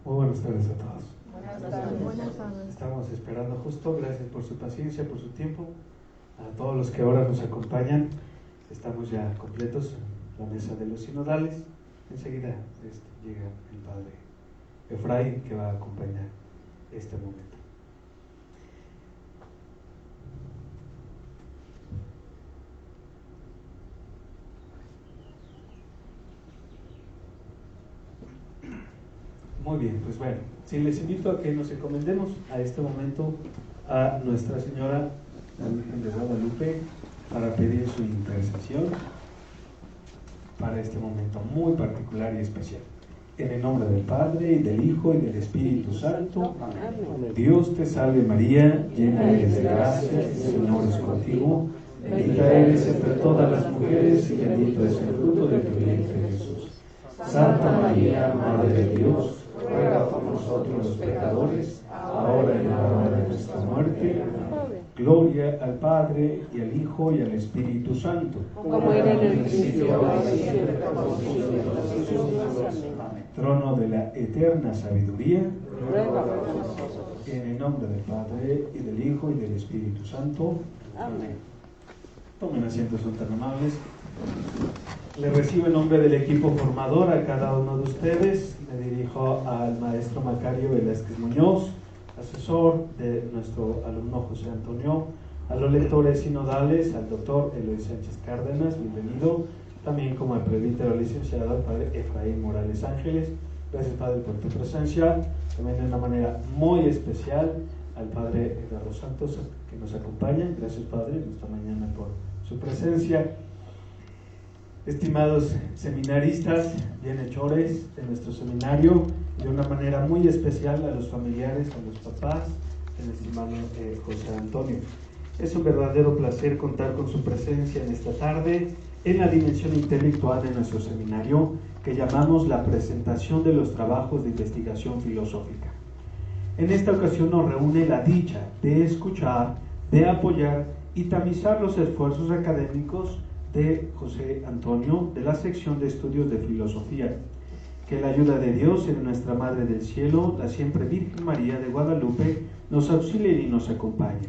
Muy buenas tardes a todos. Buenas tardes. Estamos esperando justo, gracias por su paciencia, por su tiempo. A todos los que ahora nos acompañan, estamos ya completos en la mesa de los sinodales. Enseguida llega el padre Efraín, que va a acompañar este momento. Muy bien, pues bueno, si les invito a que nos encomendemos a este momento a Nuestra Señora, la Virgen de Guadalupe, para pedir su intercesión para este momento muy particular y especial. En el nombre del Padre, y del Hijo, y del Espíritu Santo. Amén. Dios te salve María, llena eres de gracia, el Señor es contigo. Bendita eres entre todas las mujeres, y bendito es el fruto de tu vientre, Jesús. Santa María, Madre de Dios, ruega por nosotros los pecadores, ahora y en la hora de nuestra muerte. Gloria al Padre, y al Hijo, y al Espíritu Santo. Como era en el principio, ahora y siempre, por los siglos de los siglos. Amén. Trono de la eterna sabiduría, Ruega por nosotros. en el nombre del Padre, y del Hijo, y del Espíritu Santo. Amén. Tomen asiento, son tan amables. Le recibo en nombre del equipo formador a cada uno de ustedes. Me dirijo al maestro Macario Velázquez Muñoz, asesor de nuestro alumno José Antonio, a los lectores sinodales, al doctor Eloy Sánchez Cárdenas, bienvenido, también como el presbítero licenciado, al padre Efraín Morales Ángeles. Gracias, padre, por tu presencia. También de una manera muy especial al padre Eduardo Santos, que nos acompaña. Gracias, padre, esta mañana por su presencia. Estimados seminaristas, bienhechores de nuestro seminario, de una manera muy especial a los familiares, a los papás, el estimado José Antonio. Es un verdadero placer contar con su presencia en esta tarde en la dimensión intelectual de nuestro seminario, que llamamos la presentación de los trabajos de investigación filosófica. En esta ocasión nos reúne la dicha de escuchar, de apoyar y tamizar los esfuerzos académicos de José Antonio, de la sección de estudios de filosofía. Que la ayuda de Dios en nuestra Madre del Cielo, la siempre Virgen María de Guadalupe, nos auxilie y nos acompañe.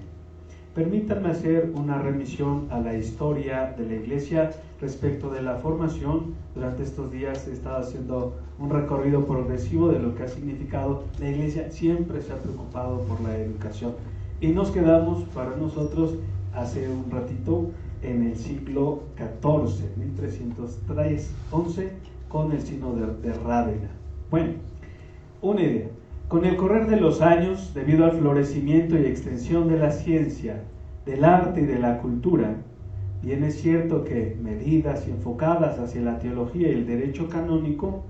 Permítanme hacer una remisión a la historia de la Iglesia respecto de la formación. Durante estos días he estado haciendo un recorrido progresivo de lo que ha significado. La Iglesia siempre se ha preocupado por la educación. Y nos quedamos para nosotros hace un ratito en el siglo XIV, 1311, con el sínodo de Rávena. Bueno, una idea. Con el correr de los años, debido al florecimiento y extensión de la ciencia, del arte y de la cultura, bien es cierto que medidas y enfocadas hacia la teología y el derecho canónico,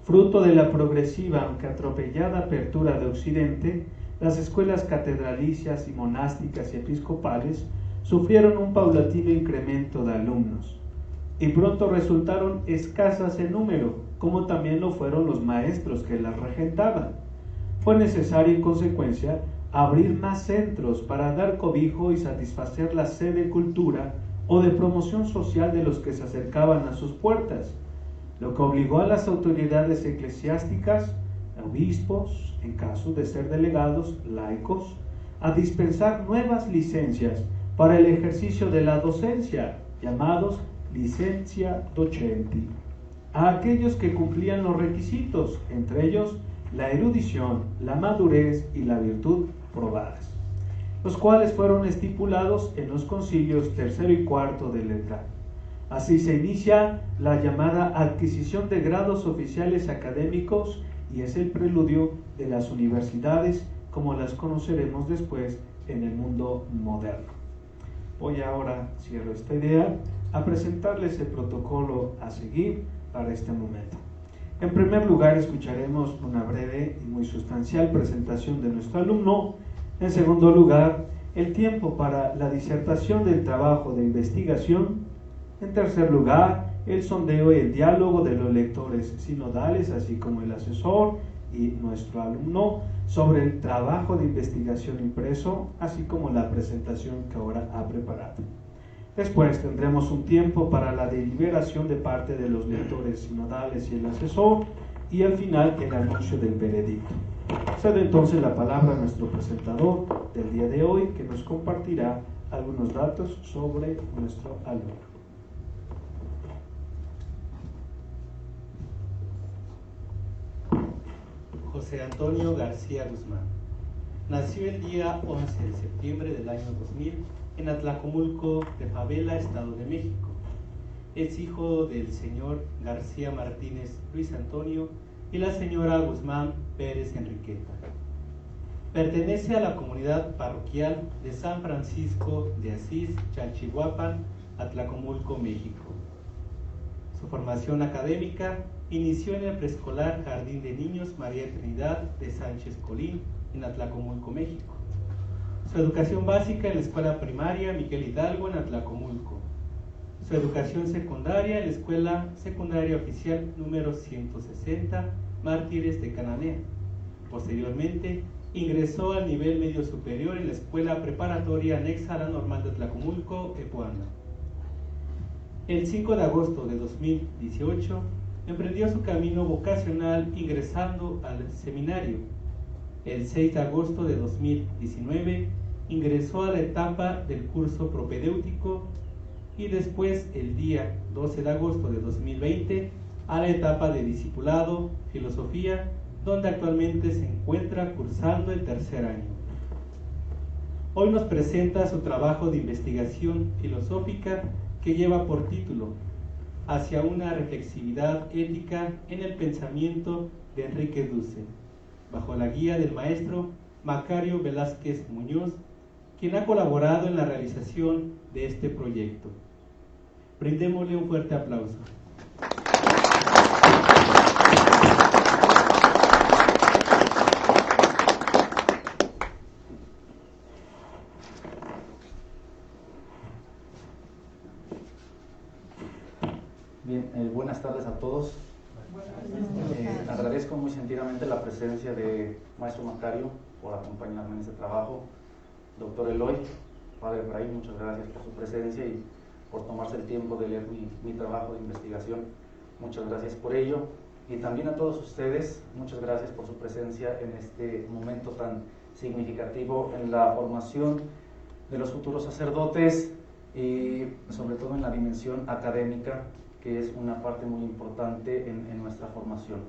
fruto de la progresiva aunque atropellada apertura de Occidente, las escuelas catedralicias y monásticas y episcopales sufrieron un paulatino incremento de alumnos y pronto resultaron escasas en número, como también lo fueron los maestros que las regentaban. Fue necesario en consecuencia abrir más centros para dar cobijo y satisfacer la sed de cultura o de promoción social de los que se acercaban a sus puertas, lo que obligó a las autoridades eclesiásticas, obispos, en caso de ser delegados, laicos, a dispensar nuevas licencias para el ejercicio de la docencia, llamados licencia docenti, a aquellos que cumplían los requisitos, entre ellos la erudición, la madurez y la virtud probadas, los cuales fueron estipulados en los concilios tercero y cuarto del Letrán. Así se inicia la llamada adquisición de grados oficiales académicos y es el preludio de las universidades como las conoceremos después en el mundo moderno. Voy ahora, cierro esta idea, a presentarles el protocolo a seguir para este momento. En primer lugar, escucharemos una breve y muy sustancial presentación de nuestro alumno. En segundo lugar, el tiempo para la disertación del trabajo de investigación. En tercer lugar, el sondeo y el diálogo de los lectores sinodales, así como el asesor y nuestro alumno, sobre el trabajo de investigación impreso, así como la presentación que ahora ha preparado. Después tendremos un tiempo para la deliberación de parte de los lectores sinodales y el asesor, y al final el anuncio del veredicto. Cedo entonces la palabra a nuestro presentador del día de hoy, que nos compartirá algunos datos sobre nuestro alumno. José Antonio García Guzmán. Nació el día 11 de septiembre del año 2000 en Atlacomulco de Favela, Estado de México. Es hijo del señor García Martínez Luis Antonio y la señora Guzmán Pérez Enriqueta. Pertenece a la comunidad parroquial de San Francisco de Asís, Chalchihuapan, Atlacomulco, México. Su formación académica inició en el preescolar Jardín de Niños María Trinidad de Sánchez Colín, en Atlacomulco, México. Su educación básica en la escuela primaria Miguel Hidalgo, en Atlacomulco. Su educación secundaria en la escuela secundaria oficial número 160, Mártires de Cananea. Posteriormente, ingresó al nivel medio superior en la escuela preparatoria anexa a la normal de Atlacomulco, Epuana. El 5 de agosto de 2018, emprendió su camino vocacional ingresando al seminario. El 6 de agosto de 2019, ingresó a la etapa del curso propedéutico y después, el día 12 de agosto de 2020, a la etapa de discipulado, filosofía, donde actualmente se encuentra cursando el tercer año. Hoy nos presenta su trabajo de investigación filosófica que lleva por título Hacia una reflexividad ética en el pensamiento de Enrique Dussel, bajo la guía del maestro Macario Velázquez Muñoz, quien ha colaborado en la realización de este proyecto. Brindémosle un fuerte aplauso. Bien, buenas tardes a todos. Agradezco muy sentidamente la presencia de Maestro Macario por acompañarme en este trabajo. Doctor Eloy, Padre Efraín, muchas gracias por su presencia y por tomarse el tiempo de leer mi trabajo de investigación. Muchas gracias por ello. Y también a todos ustedes, muchas gracias por su presencia en este momento tan significativo en la formación de los futuros sacerdotes y sobre todo en la dimensión académica, que es una parte muy importante en nuestra formación.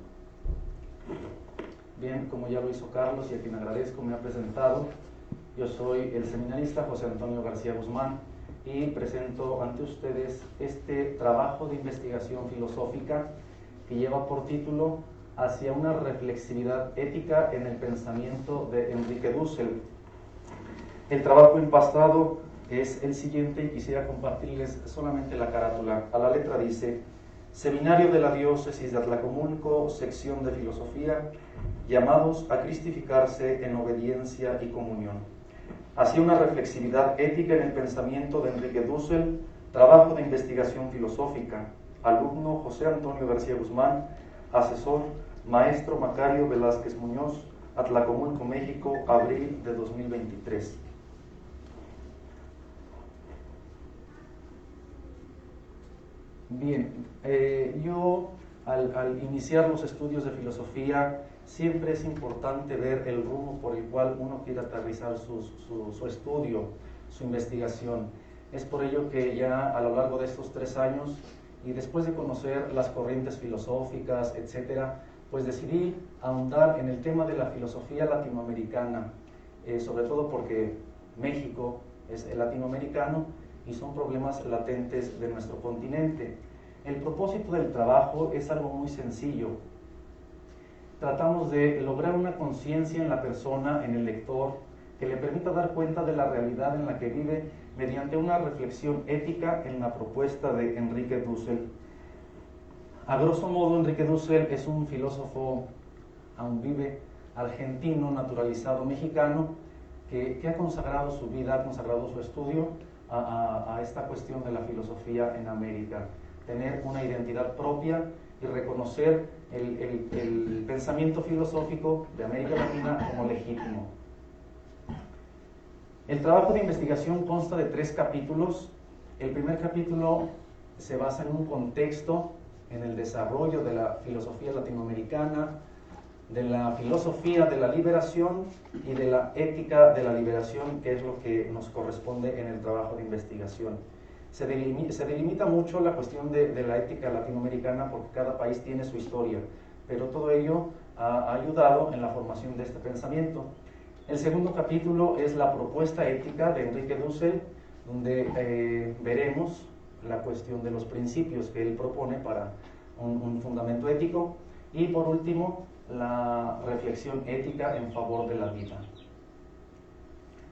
Bien, como ya lo hizo Carlos y a quien agradezco, me ha presentado. Yo soy el seminarista José Antonio García Guzmán y presento ante ustedes este trabajo de investigación filosófica que lleva por título Hacia una reflexividad ética en el pensamiento de Enrique Dussel. El trabajo empastado es el siguiente y quisiera compartirles solamente la carátula. A la letra dice: Seminario de la Diócesis de Atlacomulco, sección de Filosofía, llamados a cristificarse en obediencia y comunión. Hacia una reflexividad ética en el pensamiento de Enrique Dussel, trabajo de investigación filosófica. Alumno José Antonio García Guzmán, asesor Maestro Macario Velázquez Muñoz, Atlacomulco, México, abril de 2023. Bien, yo al iniciar los estudios de filosofía siempre es importante ver el rumbo por el cual uno quiere aterrizar su estudio, su investigación. Es por ello que ya a lo largo de estos 3 años y después de conocer las corrientes filosóficas, etcétera, pues decidí ahondar en el tema de la filosofía latinoamericana, sobre todo porque México es latinoamericano y son problemas latentes de nuestro continente. El propósito del trabajo es algo muy sencillo. Tratamos de lograr una conciencia en la persona, en el lector, que le permita dar cuenta de la realidad en la que vive mediante una reflexión ética en la propuesta de Enrique Dussel. A grosso modo, Enrique Dussel es un filósofo, aún vive, argentino, naturalizado mexicano, que ha consagrado su vida, ha consagrado su estudio a esta cuestión de la filosofía en América. Tener una identidad propia y reconocer el pensamiento filosófico de América Latina como legítimo. El trabajo de investigación consta de 3 capítulos. El primer capítulo se basa en un contexto en el desarrollo de la filosofía latinoamericana, de la filosofía de la liberación y de la ética de la liberación, que es lo que nos corresponde en el trabajo de investigación. Se delimita mucho la cuestión de la ética latinoamericana porque cada país tiene su historia, pero todo ello ha ayudado en la formación de este pensamiento. El segundo capítulo es la propuesta ética de Enrique Dussel, donde veremos la cuestión de los principios que él propone para un fundamento ético, y por último la reflexión ética en favor de la vida.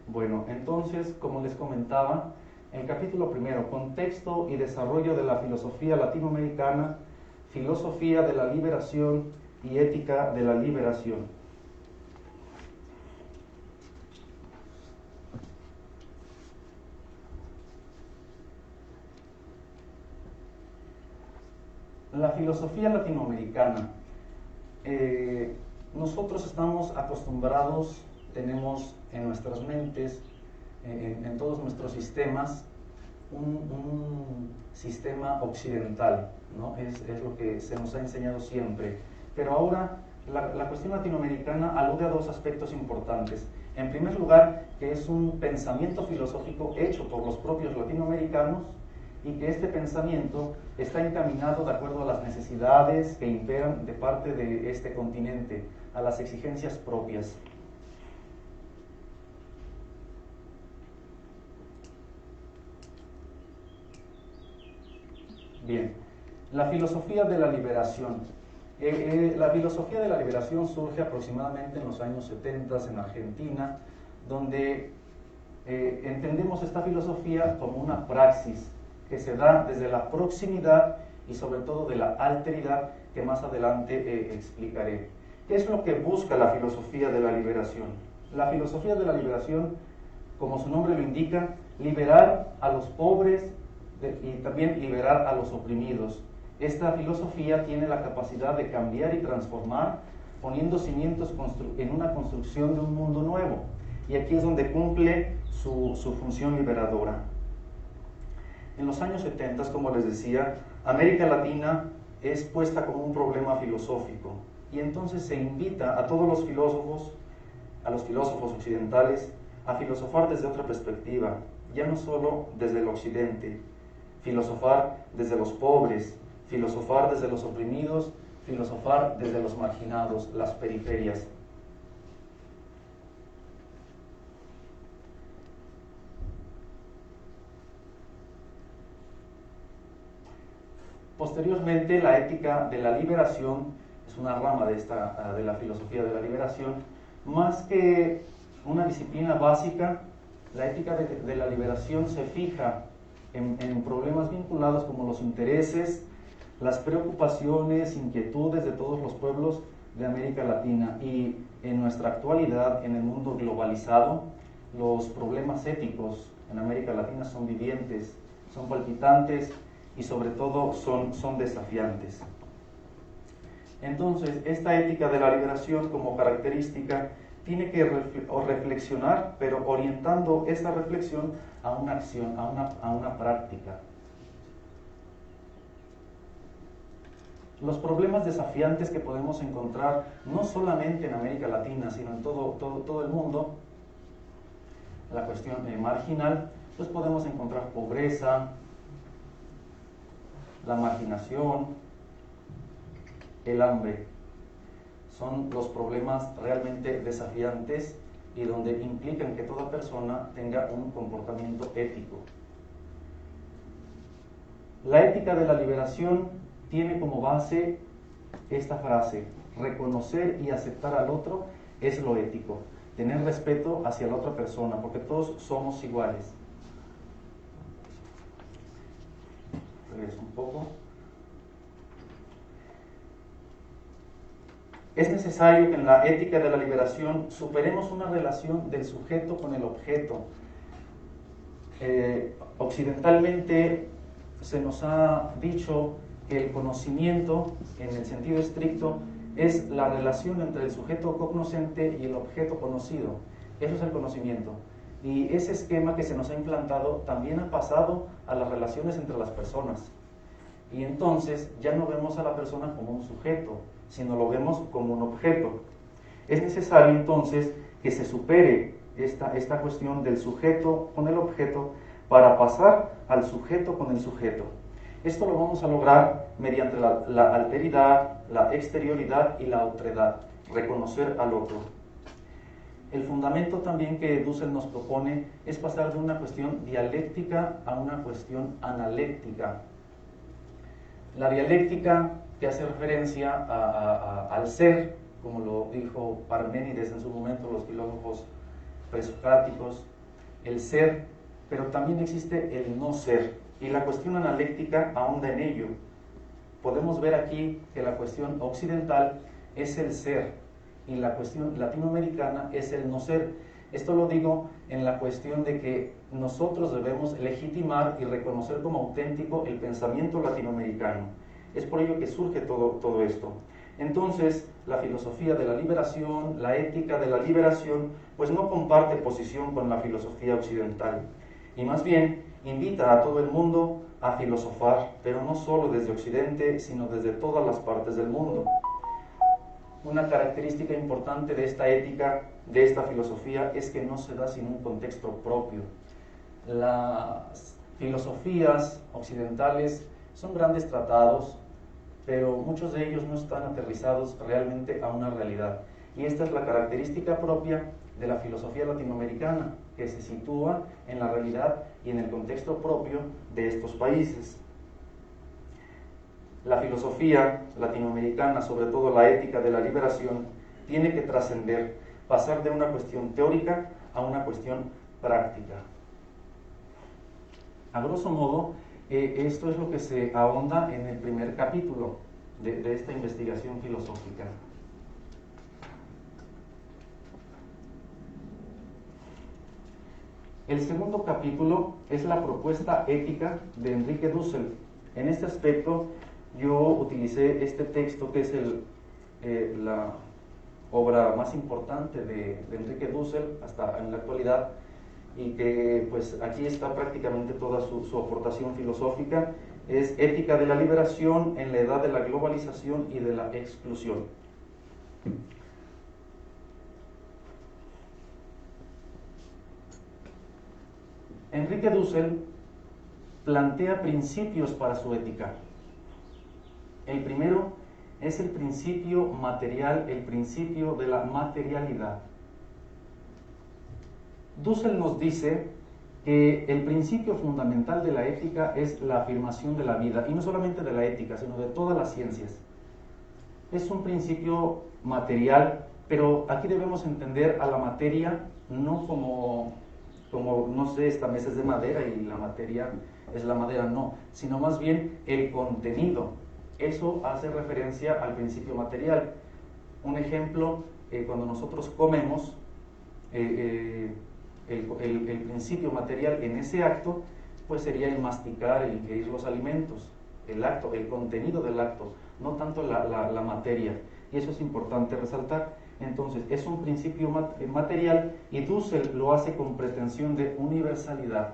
Bueno, entonces, como les comentaba, el capítulo primero, contexto y desarrollo de la filosofía latinoamericana, filosofía de la liberación y ética de la liberación. La filosofía latinoamericana. Nosotros estamos acostumbrados, tenemos en nuestras mentes, en todos nuestros sistemas, un sistema occidental, ¿no? Es lo que se nos ha enseñado siempre. Pero ahora la cuestión latinoamericana alude a dos aspectos importantes. En primer lugar, que es un pensamiento filosófico hecho por los propios latinoamericanos, y que este pensamiento está encaminado de acuerdo a las necesidades que imperan de parte de este continente, a las exigencias propias. Bien, la filosofía de la liberación. La filosofía de la liberación surge aproximadamente en los años 70 en Argentina, donde entendemos esta filosofía como una praxis que se da desde la proximidad y sobre todo de la alteridad, que más adelante explicaré. ¿Qué es lo que busca la filosofía de la liberación? La filosofía de la liberación, como su nombre lo indica, liberar a los pobres y también liberar a los oprimidos. Esta filosofía tiene la capacidad de cambiar y transformar, poniendo cimientos en una construcción de un mundo nuevo. Y aquí es donde cumple su función liberadora. En los años 70, como les decía, América Latina es puesta como un problema filosófico, y entonces se invita a todos los filósofos, a los filósofos occidentales, a filosofar desde otra perspectiva, ya no solo desde el occidente, filosofar desde los pobres, filosofar desde los oprimidos, filosofar desde los marginados, las periferias. Posteriormente, la ética de la liberación es una rama de la filosofía de la liberación. Más que una disciplina básica, la ética de la liberación se fija en problemas vinculados como los intereses, las preocupaciones, inquietudes de todos los pueblos de América Latina. Y en nuestra actualidad, en el mundo globalizado, los problemas éticos en América Latina son vivientes, son palpitantes, y sobre todo son desafiantes. Entonces, esta ética de la liberación como característica tiene que reflexionar, pero orientando esta reflexión a una acción, a una práctica. Los problemas desafiantes que podemos encontrar no solamente en América Latina, sino en todo el mundo, la cuestión marginal, pues podemos encontrar pobreza, la marginación, el hambre. Son los problemas realmente desafiantes y donde implican que toda persona tenga un comportamiento ético. La ética de la liberación tiene como base esta frase: reconocer y aceptar al otro es lo ético. Tener respeto hacia la otra persona, porque todos somos iguales. Regreso un poco. Es necesario que en la ética de la liberación superemos una relación del sujeto con el objeto. Occidentalmente se nos ha dicho que el conocimiento, en el sentido estricto, es la relación entre el sujeto cognoscente y el objeto conocido. Eso es el conocimiento. Y ese esquema que se nos ha implantado también ha pasado a las relaciones entre las personas. Y entonces ya no vemos a la persona como un sujeto, sino lo vemos como un objeto. Es necesario entonces que se supere esta cuestión del sujeto con el objeto para pasar al sujeto con el sujeto. Esto lo vamos a lograr mediante la alteridad, la exterioridad y la otredad, reconocer al otro. El fundamento también que Dussel nos propone es pasar de una cuestión dialéctica a una cuestión analéctica. La dialéctica que hace referencia al ser, como lo dijo Parménides en su momento, los filósofos presocráticos, el ser, pero también existe el no ser, y la cuestión analéctica ahonda en ello. Podemos ver aquí que la cuestión occidental es el ser, y la cuestión latinoamericana es el no ser. Esto lo digo en la cuestión de que nosotros debemos legitimar y reconocer como auténtico el pensamiento latinoamericano. Es por ello que surge todo esto. Entonces, la filosofía de la liberación, la ética de la liberación, pues no comparte posición con la filosofía occidental, y más bien invita a todo el mundo a filosofar, pero no solo desde Occidente, sino desde todas las partes del mundo. Una característica importante de esta ética, de esta filosofía, es que no se da sin un contexto propio. Las filosofías occidentales son grandes tratados, pero muchos de ellos no están aterrizados realmente a una realidad. Y esta es la característica propia de la filosofía latinoamericana, que se sitúa en la realidad y en el contexto propio de estos países. La filosofía latinoamericana, sobre todo la ética de la liberación, tiene que trascender, pasar de una cuestión teórica a una cuestión práctica. A grosso modo, esto es lo que se ahonda en el primer capítulo de esta investigación filosófica. El segundo capítulo es la propuesta ética de Enrique Dussel. En este aspecto, yo utilicé este texto que es la obra más importante de Enrique Dussel hasta en la actualidad, y que pues aquí está prácticamente toda su aportación filosófica. Es Ética de la liberación en la edad de la globalización y de la exclusión. Enrique Dussel plantea principios para su ética. El primero es el principio material, el principio de la materialidad. Dussel nos dice que el principio fundamental de la ética es la afirmación de la vida, y no solamente de la ética, sino de todas las ciencias. Es un principio material, pero aquí debemos entender a la materia no como no sé, esta mesa es de madera y la materia es la madera, no, sino más bien el contenido. Eso hace referencia al principio material. Un ejemplo, cuando nosotros comemos, el principio material en ese acto, pues sería el masticar, el ingerir los alimentos, el acto, el contenido del acto, no tanto la materia. Y eso es importante resaltar. Entonces, es un principio material, y Dussel lo hace con pretensión de universalidad.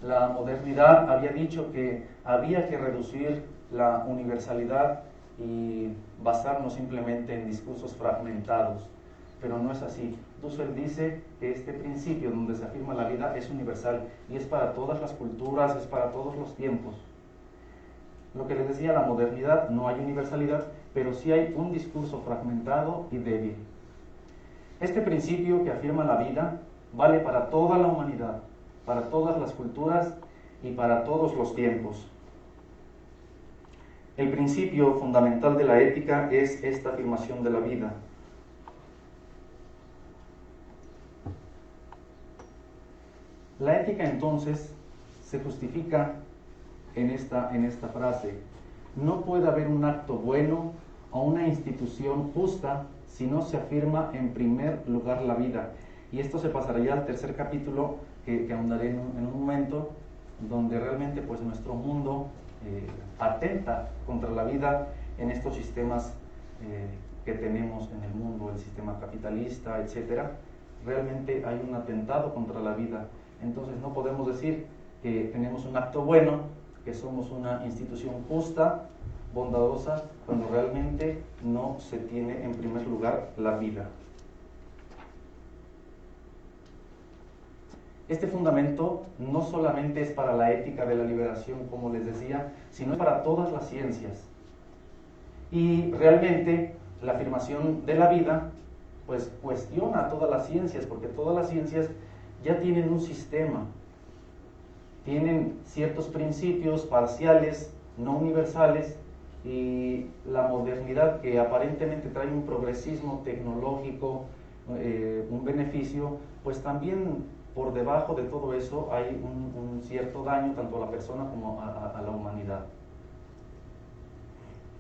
La modernidad había dicho que había que reducir la universalidad y basarnos simplemente en discursos fragmentados, pero no es así. Dussel dice que este principio donde se afirma la vida es universal y es para todas las culturas, es para todos los tiempos. Lo que les decía, la modernidad, no hay universalidad, pero sí hay un discurso fragmentado y débil. Este principio que afirma la vida vale para toda la humanidad, para todas las culturas y para todos los tiempos. El principio fundamental de la ética es esta afirmación de la vida. La ética entonces se justifica en esta frase: no puede haber un acto bueno o una institución justa si no se afirma en primer lugar la vida. Y esto se pasará ya al tercer capítulo que ahondaré en un momento, donde realmente pues nuestro mundo atenta contra la vida en estos sistemas que tenemos en el mundo, el sistema capitalista, etcétera. Realmente hay un atentado contra la vida. Entonces no podemos decir que tenemos un acto bueno, que somos una institución justa, bondadosa, cuando realmente no se tiene en primer lugar la vida. Este fundamento no solamente es para la ética de la liberación, como les decía, sino para todas las ciencias. Y realmente la afirmación de la vida pues cuestiona todas las ciencias, porque todas las ciencias ya tienen un sistema, tienen ciertos principios parciales, no universales, y la modernidad, que aparentemente trae un progresismo tecnológico, un beneficio, pues también por debajo de todo eso hay un cierto daño tanto a la persona como a la humanidad.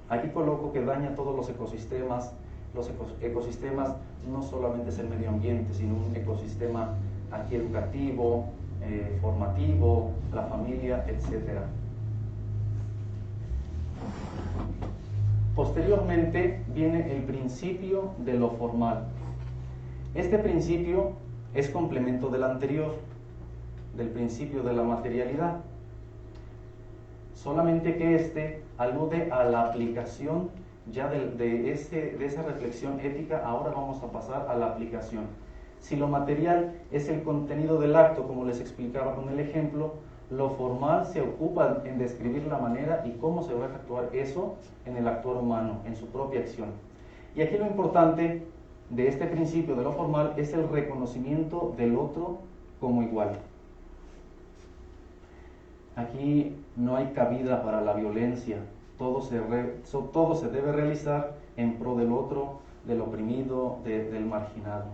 Aquí coloco que daña todos los ecosistemas. Los ecosistemas no solamente es el medio ambiente, sino un ecosistema aquí educativo, formativo, la familia, etc. Posteriormente viene el principio de lo formal. Este principio es complemento del anterior, del principio de la materialidad, solamente que este alude a la aplicación ya de esa reflexión ética. Ahora vamos a pasar a la aplicación. Si lo material es el contenido del acto, como les explicaba con el ejemplo, lo formal se ocupa en describir la manera y cómo se va a efectuar eso en el actuar humano, en su propia acción. Y aquí lo importante de este principio de lo formal es el reconocimiento del otro como igual. Aquí no hay cabida para la violencia, todo se debe realizar en pro del otro, del oprimido, del marginado.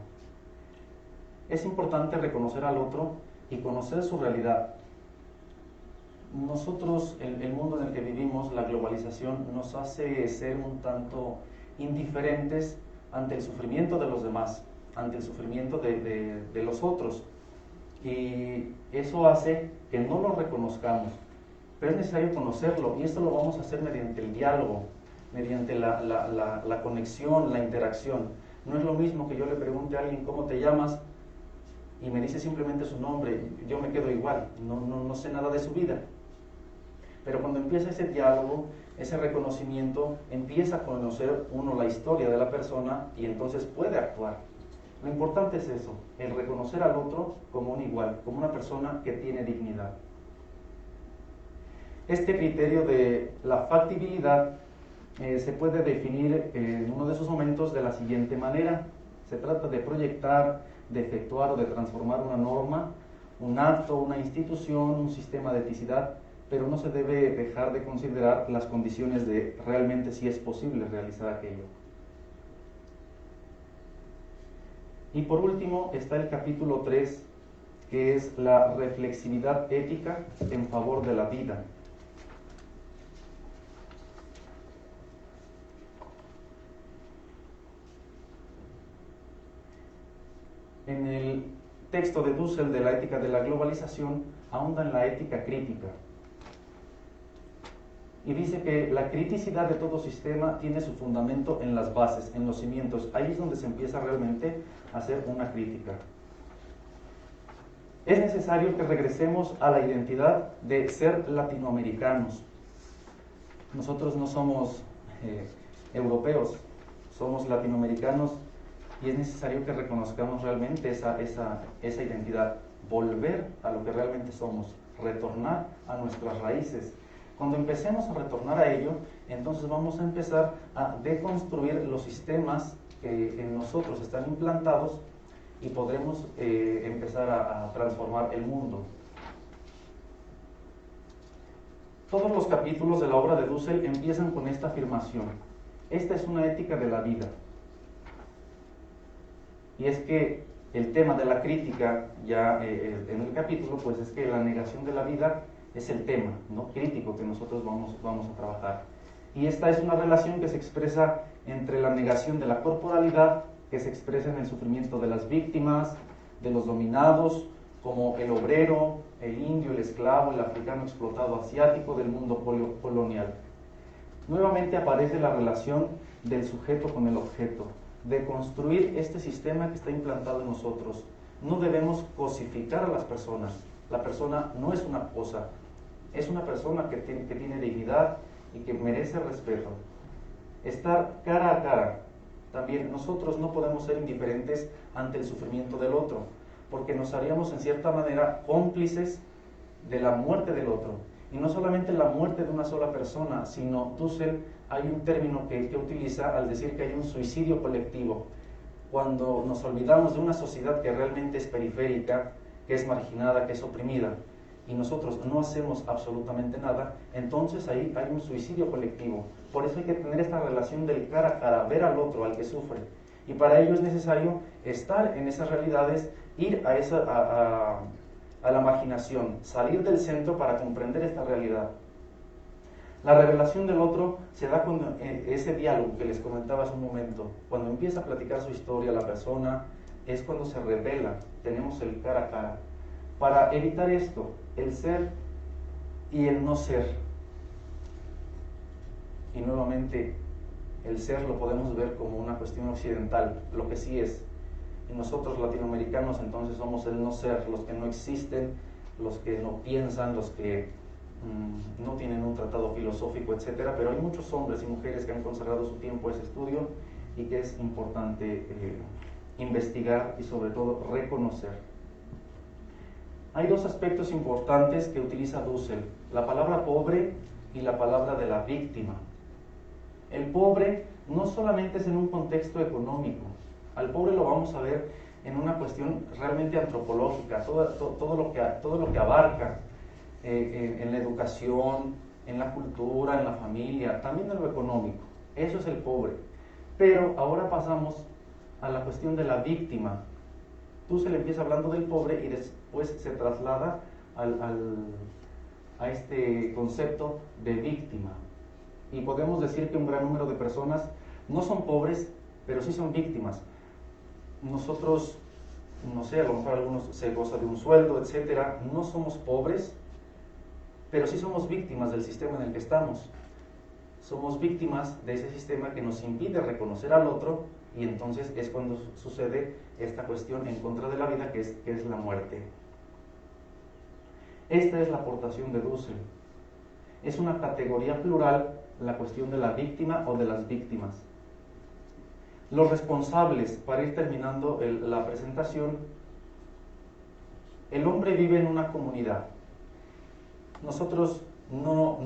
Es importante reconocer al otro y conocer su realidad. Nosotros, el mundo en el que vivimos, la globalización, nos hace ser un tanto indiferentes ante el sufrimiento de los demás, ante el sufrimiento de los otros. Y eso hace que no lo reconozcamos. Pero es necesario conocerlo, y esto lo vamos a hacer mediante el diálogo, mediante la conexión, la interacción. No es lo mismo que yo le pregunte a alguien cómo te llamas y me dice simplemente su nombre, yo me quedo igual, no sé nada de su vida. Pero cuando empieza ese diálogo, ese reconocimiento, empieza a conocer uno la historia de la persona y entonces puede actuar. Lo importante es eso, el reconocer al otro como un igual, como una persona que tiene dignidad. Este criterio de la factibilidad se puede definir en uno de sus momentos de la siguiente manera. Se trata de proyectar, de efectuar o de transformar una norma, un acto, una institución, un sistema de eticidad, pero no se debe dejar de considerar las condiciones de realmente si es posible realizar aquello. Y por último está el capítulo 3, que es la reflexividad ética en favor de la vida. En el texto de Dussel de la ética de la globalización ahonda en la ética crítica y dice que la criticidad de todo sistema tiene su fundamento en las bases, en los cimientos. Ahí es donde se empieza realmente a hacer una crítica. Es necesario que regresemos a la identidad de ser latinoamericanos. Nosotros no somos europeos, somos latinoamericanos. Y es necesario que reconozcamos realmente esa identidad, volver a lo que realmente somos, retornar a nuestras raíces. Cuando empecemos a retornar a ello, entonces vamos a empezar a deconstruir los sistemas que en nosotros están implantados y podremos empezar a transformar el mundo. Todos los capítulos de la obra de Dussel empiezan con esta afirmación: esta es una ética de la vida. Y es que el tema de la crítica, ya en el capítulo, pues es que la negación de la vida es el tema, ¿no?, crítico que nosotros vamos a trabajar. Y esta es una relación que se expresa entre la negación de la corporalidad, que se expresa en el sufrimiento de las víctimas, de los dominados, como el obrero, el indio, el esclavo, el africano explotado asiático del mundo colonial. Nuevamente aparece la relación del sujeto con el objeto, de construir este sistema que está implantado en nosotros. No debemos cosificar a las personas. La persona no es una cosa, es una persona que tiene dignidad y que merece respeto. Estar cara a cara. También nosotros no podemos ser indiferentes ante el sufrimiento del otro, porque nos haríamos en cierta manera cómplices de la muerte del otro. Y no solamente la muerte de una sola persona, sino Dussel hay un término que utiliza al decir que hay un suicidio colectivo. Cuando nos olvidamos de una sociedad que realmente es periférica, que es marginada, que es oprimida, y nosotros no hacemos absolutamente nada, entonces ahí hay un suicidio colectivo. Por eso hay que tener esta relación del cara a cara, ver al otro, al que sufre. Y para ello es necesario estar en esas realidades, ir a la marginación, salir del centro para comprender esta realidad. La revelación del otro se da con ese diálogo que les comentaba hace un momento. Cuando empieza a platicar su historia la persona, es cuando se revela, tenemos el cara a cara. Para evitar esto, el ser y el no ser. Y nuevamente, el ser lo podemos ver como una cuestión occidental, lo que sí es. Y nosotros latinoamericanos entonces somos el no ser, los que no existen, los que no piensan, los que no tienen un tratado filosófico, etc. Pero hay muchos hombres y mujeres que han consagrado su tiempo a ese estudio y que es importante investigar y sobre todo reconocer. Hay dos aspectos importantes que utiliza Dussel, la palabra pobre y la palabra de la víctima. El pobre no solamente es en un contexto económico, al pobre lo vamos a ver en una cuestión realmente antropológica, todo lo que abarca en la educación, en la cultura, en la familia, también en lo económico. Eso es el pobre. Pero ahora pasamos a la cuestión de la víctima. Dussel empieza hablando del pobre y después se traslada a este concepto de víctima. Y podemos decir que un gran número de personas no son pobres, pero sí son víctimas. Nosotros, no sé, a lo mejor algunos se gozan de un sueldo, etcétera. No somos pobres, pero sí somos víctimas del sistema en el que estamos. Somos víctimas de ese sistema que nos impide reconocer al otro, y entonces es cuando sucede esta cuestión en contra de la vida, que es la muerte. Esta es la aportación de Dussel. Es una categoría plural la cuestión de la víctima o de las víctimas. Los responsables, para ir terminando la presentación, el hombre vive en una comunidad. Nosotros no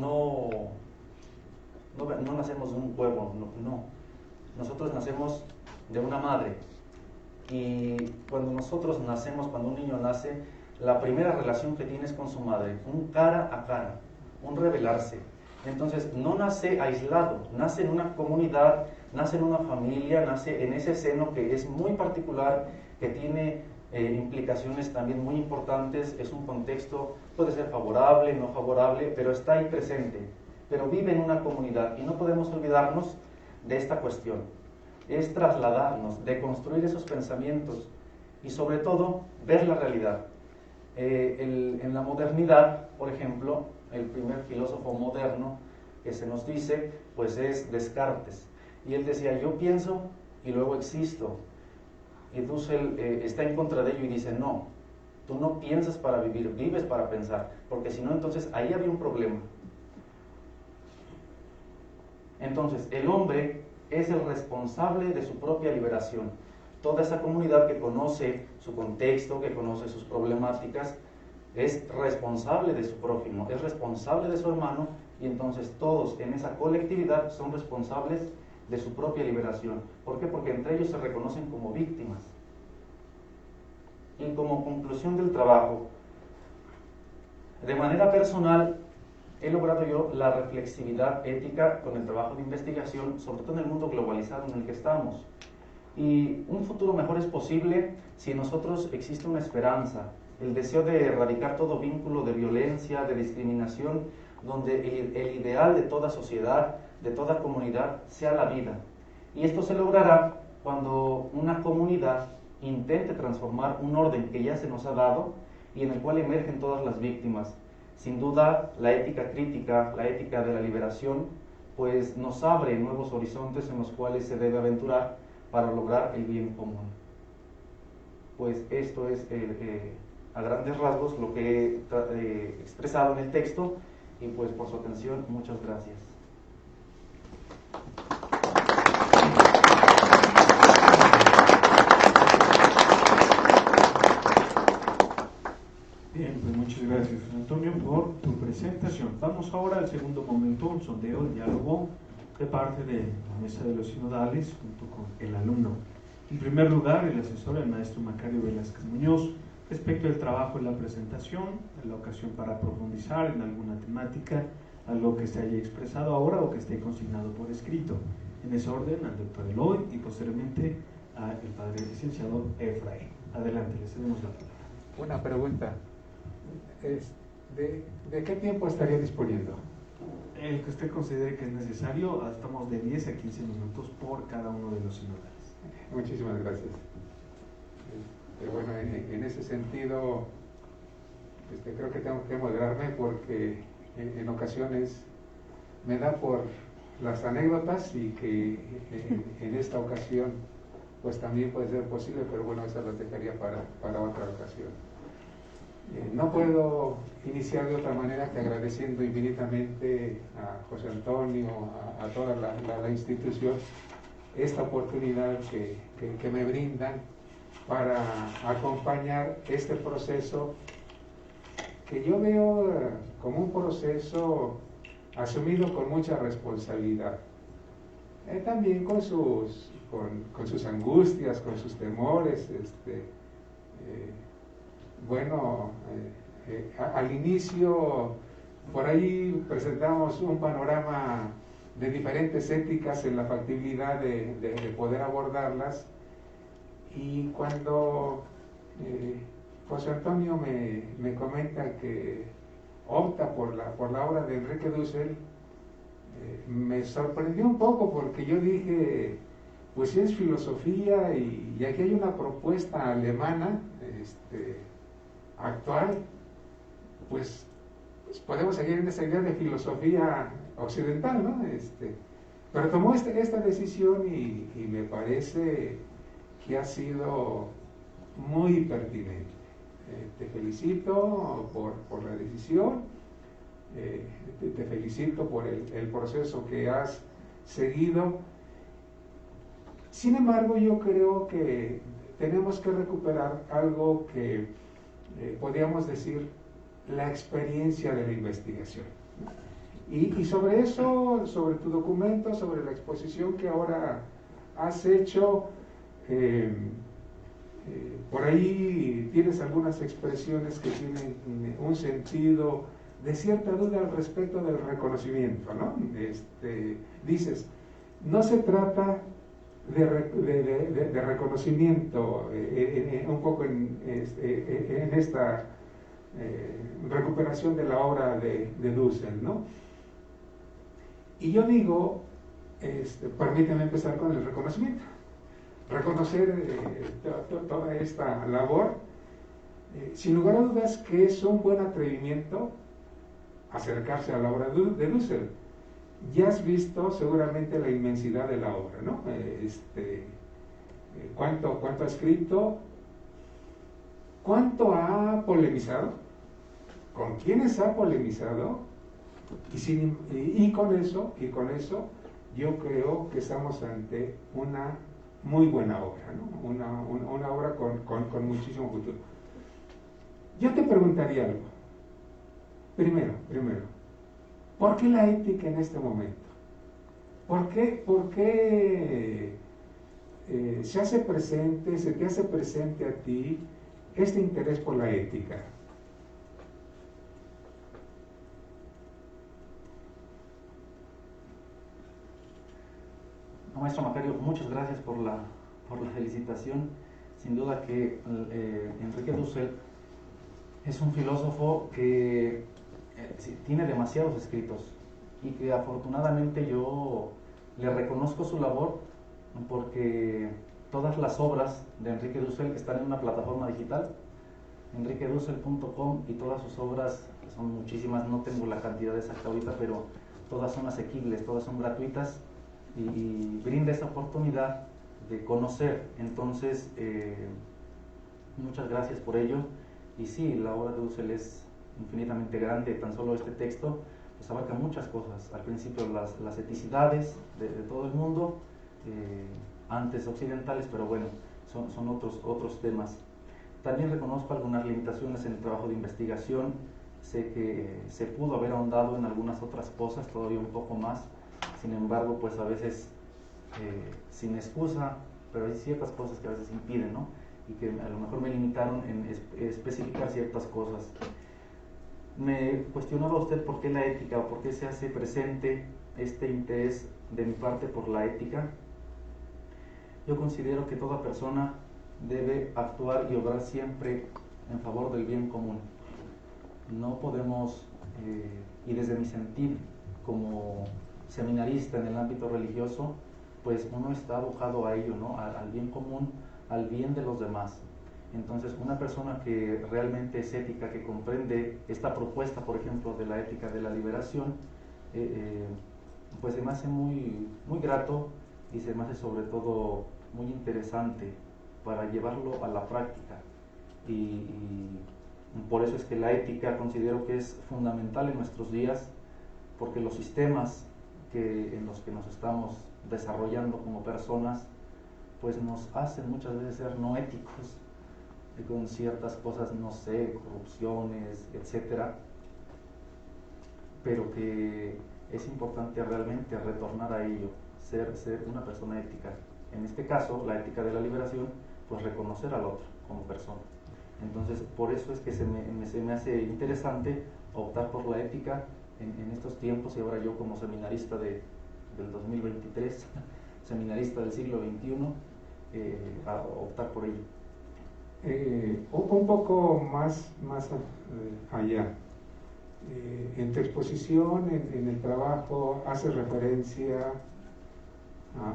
nacemos de un huevo, no. Nosotros nacemos de una madre. Y cuando nosotros nacemos, cuando un niño nace, la primera relación que tiene es con su madre, un cara a cara, un revelarse. Entonces no nace aislado, nace en una comunidad, nace en una familia, nace en ese seno que es muy particular, que tiene implicaciones también muy importantes. Es un contexto, puede ser favorable, no favorable, pero está ahí presente. Pero vive en una comunidad y no podemos olvidarnos de esta cuestión. Es trasladarnos, deconstruir esos pensamientos y sobre todo ver la realidad. En la modernidad, por ejemplo, el primer filósofo moderno que se nos dice, pues es Descartes. Y él decía, yo pienso y luego existo. Y Dussel está en contra de ello y dice, no, tú no piensas para vivir, vives para pensar, porque si no, entonces ahí había un problema. Entonces, el hombre es el responsable de su propia liberación. Toda esa comunidad que conoce su contexto, que conoce sus problemáticas, es responsable de su prójimo, es responsable de su hermano, y entonces todos en esa colectividad son responsables de su propia liberación. ¿Por qué? Porque entre ellos se reconocen como víctimas. Y como conclusión del trabajo, de manera personal, he logrado yo la reflexividad ética con el trabajo de investigación, sobre todo en el mundo globalizado en el que estamos. Y un futuro mejor es posible si en nosotros existe una esperanza, el deseo de erradicar todo vínculo de violencia, de discriminación, donde el ideal de toda sociedad, de toda comunidad, sea la vida. Y esto se logrará cuando una comunidad intente transformar un orden que ya se nos ha dado y en el cual emergen todas las víctimas. Sin duda, la ética crítica, la ética de la liberación, pues nos abre nuevos horizontes en los cuales se debe aventurar para lograr el bien común. Pues esto es a grandes rasgos lo que he expresado en el texto, y pues por su atención, muchas gracias. Bien, pues muchas gracias, Antonio, por tu presentación. Vamos ahora al segundo momento, un sondeo, el diálogo de parte de la mesa de los sinodales junto con el alumno. En primer lugar, el asesor, el maestro Macario Velázquez Muñoz, respecto del trabajo en la presentación, en la ocasión para profundizar en alguna temática, algo que se haya expresado ahora o que esté consignado por escrito. En ese orden, al doctor Eloy y posteriormente al padre licenciado Efraín. Adelante, le cedemos la palabra. Una pregunta. ¿De qué tiempo estaría disponiendo? El que usted considere que es necesario, estamos de 10 a 15 minutos por cada uno de los sinodales. Muchísimas gracias. Bueno, en ese sentido, creo que tengo que moderarme porque en ocasiones me da por las anécdotas y que en esta ocasión pues también puede ser posible, pero bueno, eso lo dejaría para otra ocasión. No puedo iniciar de otra manera que agradeciendo infinitamente a José Antonio, a toda la institución, esta oportunidad que me brindan para acompañar este proceso que yo veo como un proceso asumido con mucha responsabilidad. También con sus angustias, con sus temores. Al inicio, por ahí presentamos un panorama de diferentes éticas en la factibilidad de poder abordarlas, y cuando José Antonio me comenta que opta por la obra de Enrique Dussel, me sorprendió un poco porque yo dije, pues es filosofía y aquí hay una propuesta alemana actual, pues podemos seguir en esa idea de filosofía occidental, ¿no? Pero tomó esta decisión y me parece que ha sido muy pertinente. Te felicito por la decisión, te felicito por el proceso que has seguido. Sin embargo, yo creo que tenemos que recuperar algo que podríamos decir la experiencia de la investigación. Y sobre eso, sobre tu documento, sobre la exposición que ahora has hecho, por ahí tienes algunas expresiones que tienen un sentido de cierta duda al respecto del reconocimiento, ¿no? Dices, no se trata de reconocimiento un poco en esta recuperación de la obra de Dussel, ¿no? Y yo digo, permíteme empezar con el reconocimiento. Reconocer toda esta labor, sin lugar a dudas que es un buen atrevimiento acercarse a la obra de Dussel. Ya has visto seguramente la inmensidad de la obra, ¿no? ¿Cuánto ha escrito? ¿Cuánto ha polemizado? ¿Con quiénes ha polemizado? Y con eso yo creo que estamos ante una muy buena obra, ¿no? Una obra con muchísimo futuro. Yo te preguntaría algo. Primero, ¿por qué la ética en este momento? ¿Por qué se te hace presente a ti este interés por la ética? Maestro Macario, muchas gracias por la felicitación. Sin duda que Enrique Dussel es un filósofo que tiene demasiados escritos y que afortunadamente yo le reconozco su labor porque todas las obras de Enrique Dussel están en una plataforma digital, enriquedussel.com, y todas sus obras, que son muchísimas, no tengo la cantidad exacta ahorita, pero todas son asequibles, todas son gratuitas y brinda esa oportunidad de conocer. Entonces, muchas gracias por ello. Y sí, la obra de Dussel es infinitamente grande, tan solo este texto, pues abarca muchas cosas. Al principio las eticidades de todo el mundo, antes occidentales, pero bueno, son otros temas. También reconozco algunas limitaciones en el trabajo de investigación. Sé que se pudo haber ahondado en algunas otras cosas, todavía un poco más. Sin embargo, pues a veces sin excusa, pero hay ciertas cosas que a veces impiden, ¿no? Y que a lo mejor me limitaron en especificar ciertas cosas. Me cuestionaba usted por qué la ética o por qué se hace presente este interés de mi parte por la ética. Yo considero que toda persona debe actuar y obrar siempre en favor del bien común. No podemos, y desde mi sentir como seminarista en el ámbito religioso, pues uno está abocado a ello, ¿no? Al bien común, al bien de los demás. Entonces, una persona que realmente es ética, que comprende esta propuesta, por ejemplo, de la ética de la liberación, pues se me hace muy, muy grato y se me hace sobre todo muy interesante para llevarlo a la práctica. Y por eso es que la ética considero que es fundamental en nuestros días, porque los sistemas en los que nos estamos desarrollando como personas, pues nos hacen muchas veces ser no éticos con ciertas cosas, no sé, corrupciones, etcétera, pero que es importante realmente retornar a ello, ser una persona ética. En este caso, la ética de la liberación, pues reconocer al otro como persona. Entonces, por eso es que se me hace interesante optar por la ética en estos tiempos, y ahora yo como seminarista del 2023, seminarista del siglo XXI, a optar por ello. Un poco más allá. En tu exposición, en el trabajo, haces referencia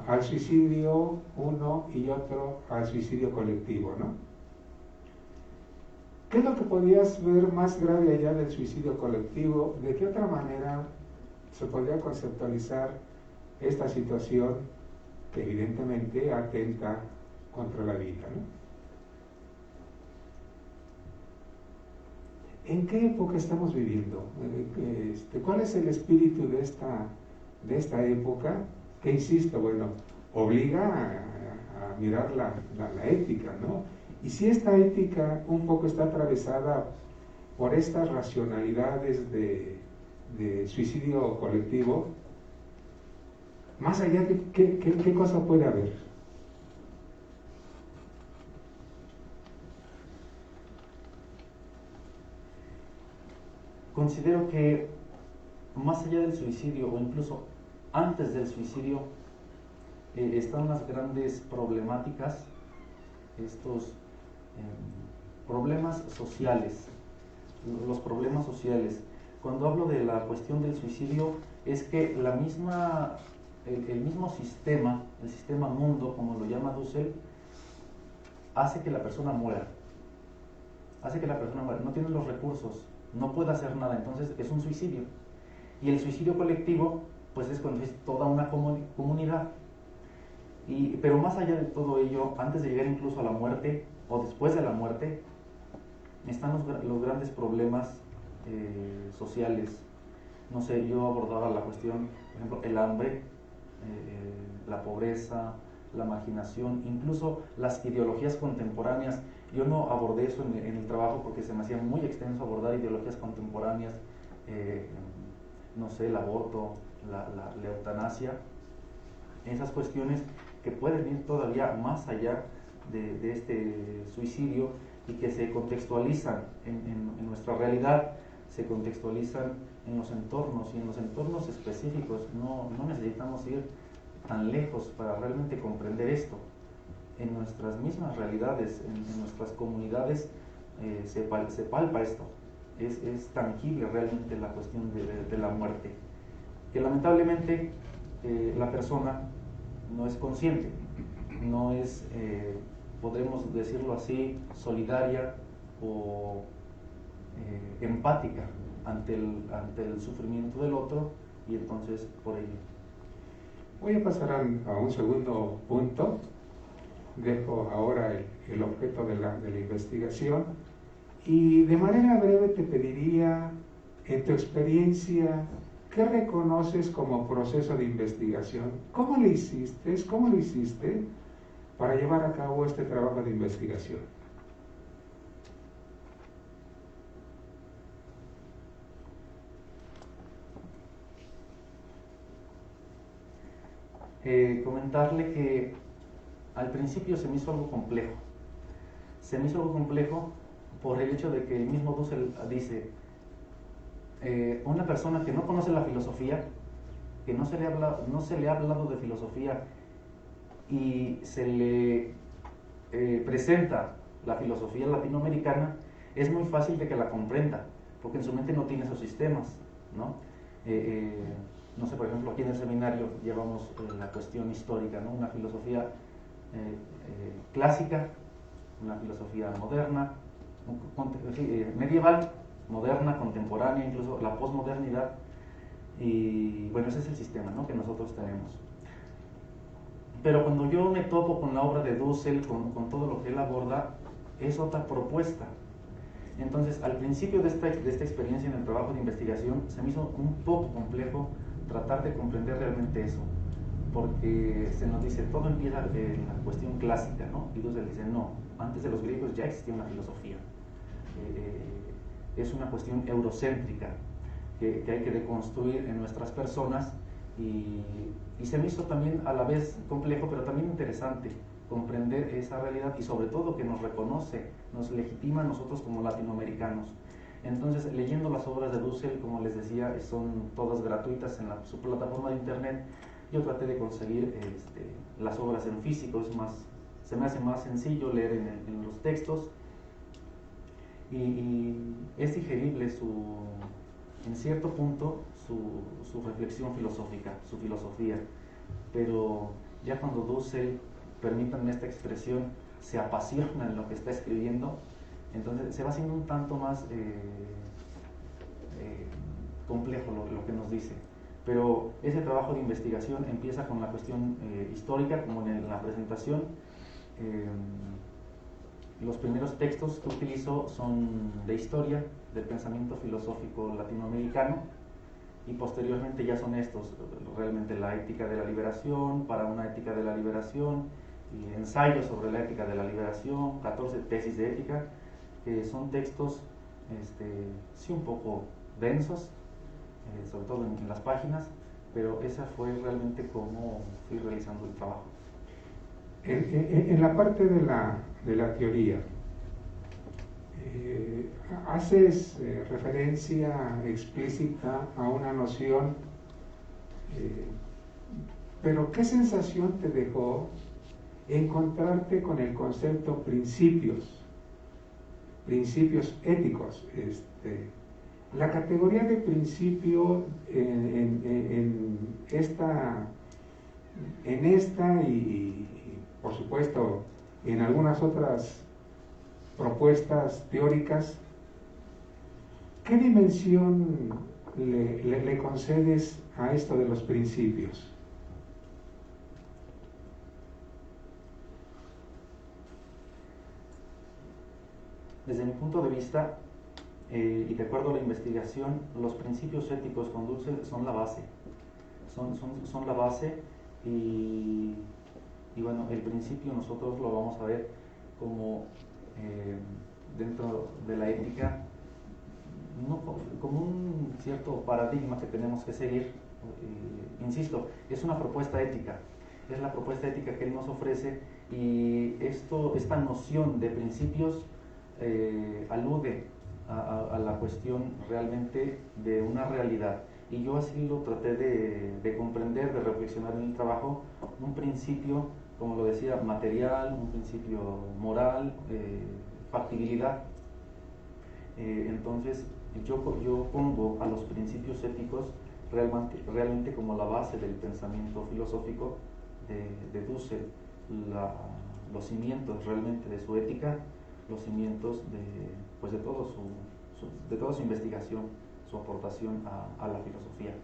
al suicidio uno y otro al suicidio colectivo, ¿no? ¿Qué es lo que podías ver más grave allá del suicidio colectivo? ¿De qué otra manera se podría conceptualizar esta situación que evidentemente atenta contra la vida, ¿no? ¿En qué época estamos viviendo? ¿Cuál es el espíritu de esta época? Que insisto, bueno, obliga a mirar la ética, ¿no? Y si esta ética un poco está atravesada por estas racionalidades de suicidio colectivo, más allá de qué cosa puede haber. Considero que más allá del suicidio o incluso antes del suicidio están las grandes problemáticas, estos problemas sociales, los problemas sociales. Cuando hablo de la cuestión del suicidio es que el mismo sistema, el sistema mundo, como lo llama Dussel, hace que la persona muera. No tiene los recursos, no puede hacer nada, entonces es un suicidio. Y el suicidio colectivo, pues es cuando es toda una comunidad. Pero más allá de todo ello, antes de llegar incluso a la muerte, o después de la muerte, están los grandes problemas sociales. No sé, yo abordaba la cuestión, por ejemplo, el hambre, la pobreza, la marginación, incluso las ideologías contemporáneas. Yo no abordé eso en el trabajo porque se me hacía muy extenso abordar ideologías contemporáneas, no sé, el aborto, la eutanasia, esas cuestiones que pueden ir todavía más allá de este suicidio y que se contextualizan en nuestra realidad, se contextualizan en los entornos, y en los entornos específicos. No necesitamos ir tan lejos para realmente comprender esto. En nuestras mismas realidades, en nuestras comunidades, se palpa esto. Es tangible realmente la cuestión de la muerte, que lamentablemente la persona no es consciente, no es, podemos decirlo así, solidaria o empática ante el sufrimiento del otro, y entonces por ello. Voy a pasar a un segundo punto. Dejo ahora el objeto de la investigación, y de manera breve te pediría, en tu experiencia, ¿qué reconoces como proceso de investigación? ¿Cómo lo hiciste para llevar a cabo este trabajo de investigación? Comentarle que al principio se me hizo algo complejo. Se me hizo algo complejo por el hecho de que el mismo Dussel dice, una persona que no conoce la filosofía, que no se le ha hablado de filosofía y se le presenta la filosofía latinoamericana, es muy fácil de que la comprenda, porque en su mente no tiene esos sistemas, ¿no? No sé, por ejemplo, aquí en el seminario llevamos la cuestión histórica, ¿no? Una filosofía clásica, una filosofía moderna, medieval, moderna, contemporánea, incluso la posmodernidad. Y bueno, ese es el sistema, ¿no?, que nosotros tenemos. Pero cuando yo me topo con la obra de Dussel, con todo lo que él aborda, es otra propuesta. Entonces, al principio de esta experiencia en el trabajo de investigación, se me hizo un poco complejo tratar de comprender realmente eso, porque se nos dice, todo empieza en la cuestión clásica, ¿no? Y Dussel dice, no, antes de los griegos ya existía una filosofía. Es una cuestión eurocéntrica que hay que deconstruir en nuestras personas, y se me hizo también a la vez complejo, pero también interesante comprender esa realidad, y sobre todo que nos reconoce, nos legitima a nosotros como latinoamericanos. Entonces, leyendo las obras de Dussel, como les decía, son todas gratuitas en su plataforma de internet. Yo traté de conseguir las obras en físico, se me hace más sencillo leer en los textos, y es digerible en cierto punto su reflexión filosófica, su filosofía. Pero ya cuando Dussel, permítanme esta expresión, se apasiona en lo que está escribiendo, entonces se va haciendo un tanto más complejo lo que nos dice. Pero ese trabajo de investigación empieza con la cuestión histórica, como en la presentación. Los primeros textos que utilizo son de historia, del pensamiento filosófico latinoamericano, y posteriormente ya son estos, realmente la ética de la liberación, para una ética de la liberación, y ensayos sobre la ética de la liberación, 14 tesis de ética, que son textos sí un poco densos, sobre todo en las páginas, pero esa fue realmente como fui realizando el trabajo. En la parte de la teoría, haces referencia explícita a una noción, pero ¿qué sensación te dejó encontrarte con el concepto principios éticos? La categoría de principio en esta y por supuesto en algunas otras propuestas teóricas, ¿qué dimensión le concedes a esto de los principios? Desde mi punto de vista, y de acuerdo a la investigación, los principios éticos con Dussel son la base. Son la base, y bueno, el principio nosotros lo vamos a ver como dentro de la ética, no, como un cierto paradigma que tenemos que seguir. Insisto, es una propuesta ética, es la propuesta ética que él nos ofrece, y esta noción de principios alude a la cuestión realmente de una realidad, y yo así lo traté de comprender, de reflexionar en el trabajo. Un principio, como lo decía, material, un principio moral, factibilidad. Entonces yo pongo a los principios éticos realmente como la base del pensamiento filosófico de Dussel, los cimientos realmente de su ética, los cimientos de toda su investigación, su aportación a la filosofía.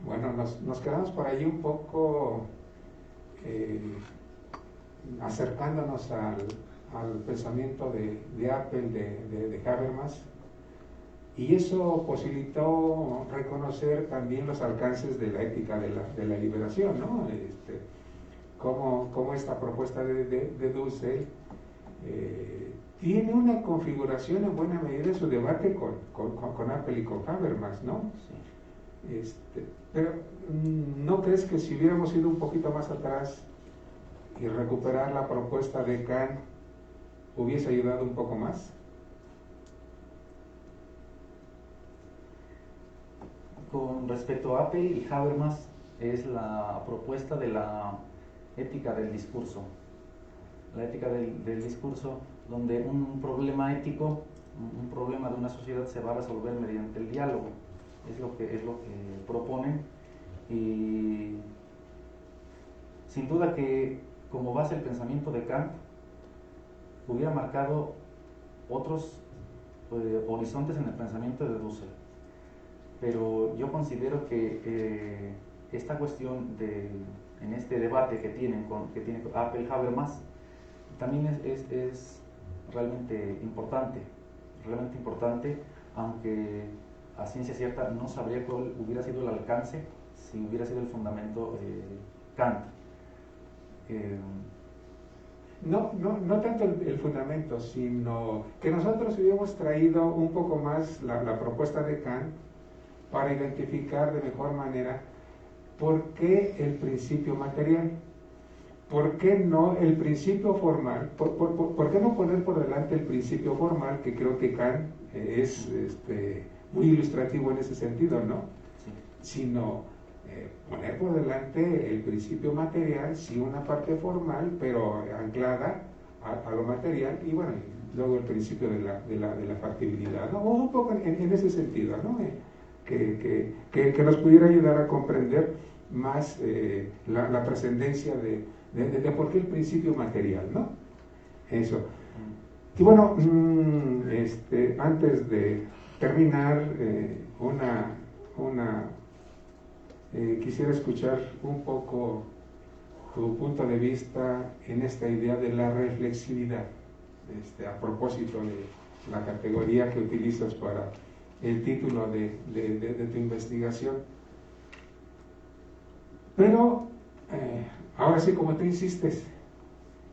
Bueno, nos quedamos por ahí un poco acercándonos al pensamiento de Apple, de Habermas, Y eso posibilitó reconocer también los alcances de la ética de la liberación, ¿no? Cómo esta propuesta de Dussel tiene una configuración en buena medida de su debate con Apple y con Habermas, ¿no? Sí. Pero ¿no crees que si hubiéramos ido un poquito más atrás y recuperar la propuesta de Kant hubiese ayudado un poco más? Con respecto a Apple y Habermas, es la propuesta de la ética del discurso. La ética del discurso, donde un problema ético, un problema de una sociedad se va a resolver mediante el diálogo. Es lo que proponen, y sin duda que como base el pensamiento de Kant hubiera marcado otros horizontes en el pensamiento de Dussel. Pero yo considero que esta cuestión en este debate que tiene Apple y Habermas también es realmente importante, aunque a ciencia cierta no sabría cuál hubiera sido el alcance si hubiera sido el fundamento Kant. No tanto el fundamento, sino que nosotros hubiéramos traído un poco más la propuesta de Kant para identificar de mejor manera por qué el principio material, por qué no el principio formal, por qué no poner por delante el principio formal, que creo que Kant es muy ilustrativo en ese sentido, ¿no? Sí. Sino poner por delante el principio material, sí, una parte formal, pero anclada a lo material, y bueno, luego el principio de la factibilidad, ¿no? Un poco en ese sentido, ¿no? Que nos pudiera ayudar a comprender más la trascendencia de por qué el principio material, ¿no? Eso. Y bueno, antes de terminar, quisiera escuchar un poco tu punto de vista en esta idea de la reflexividad, a propósito de la categoría que utilizas para el título de tu investigación. Pero ahora sí, como tú insistes,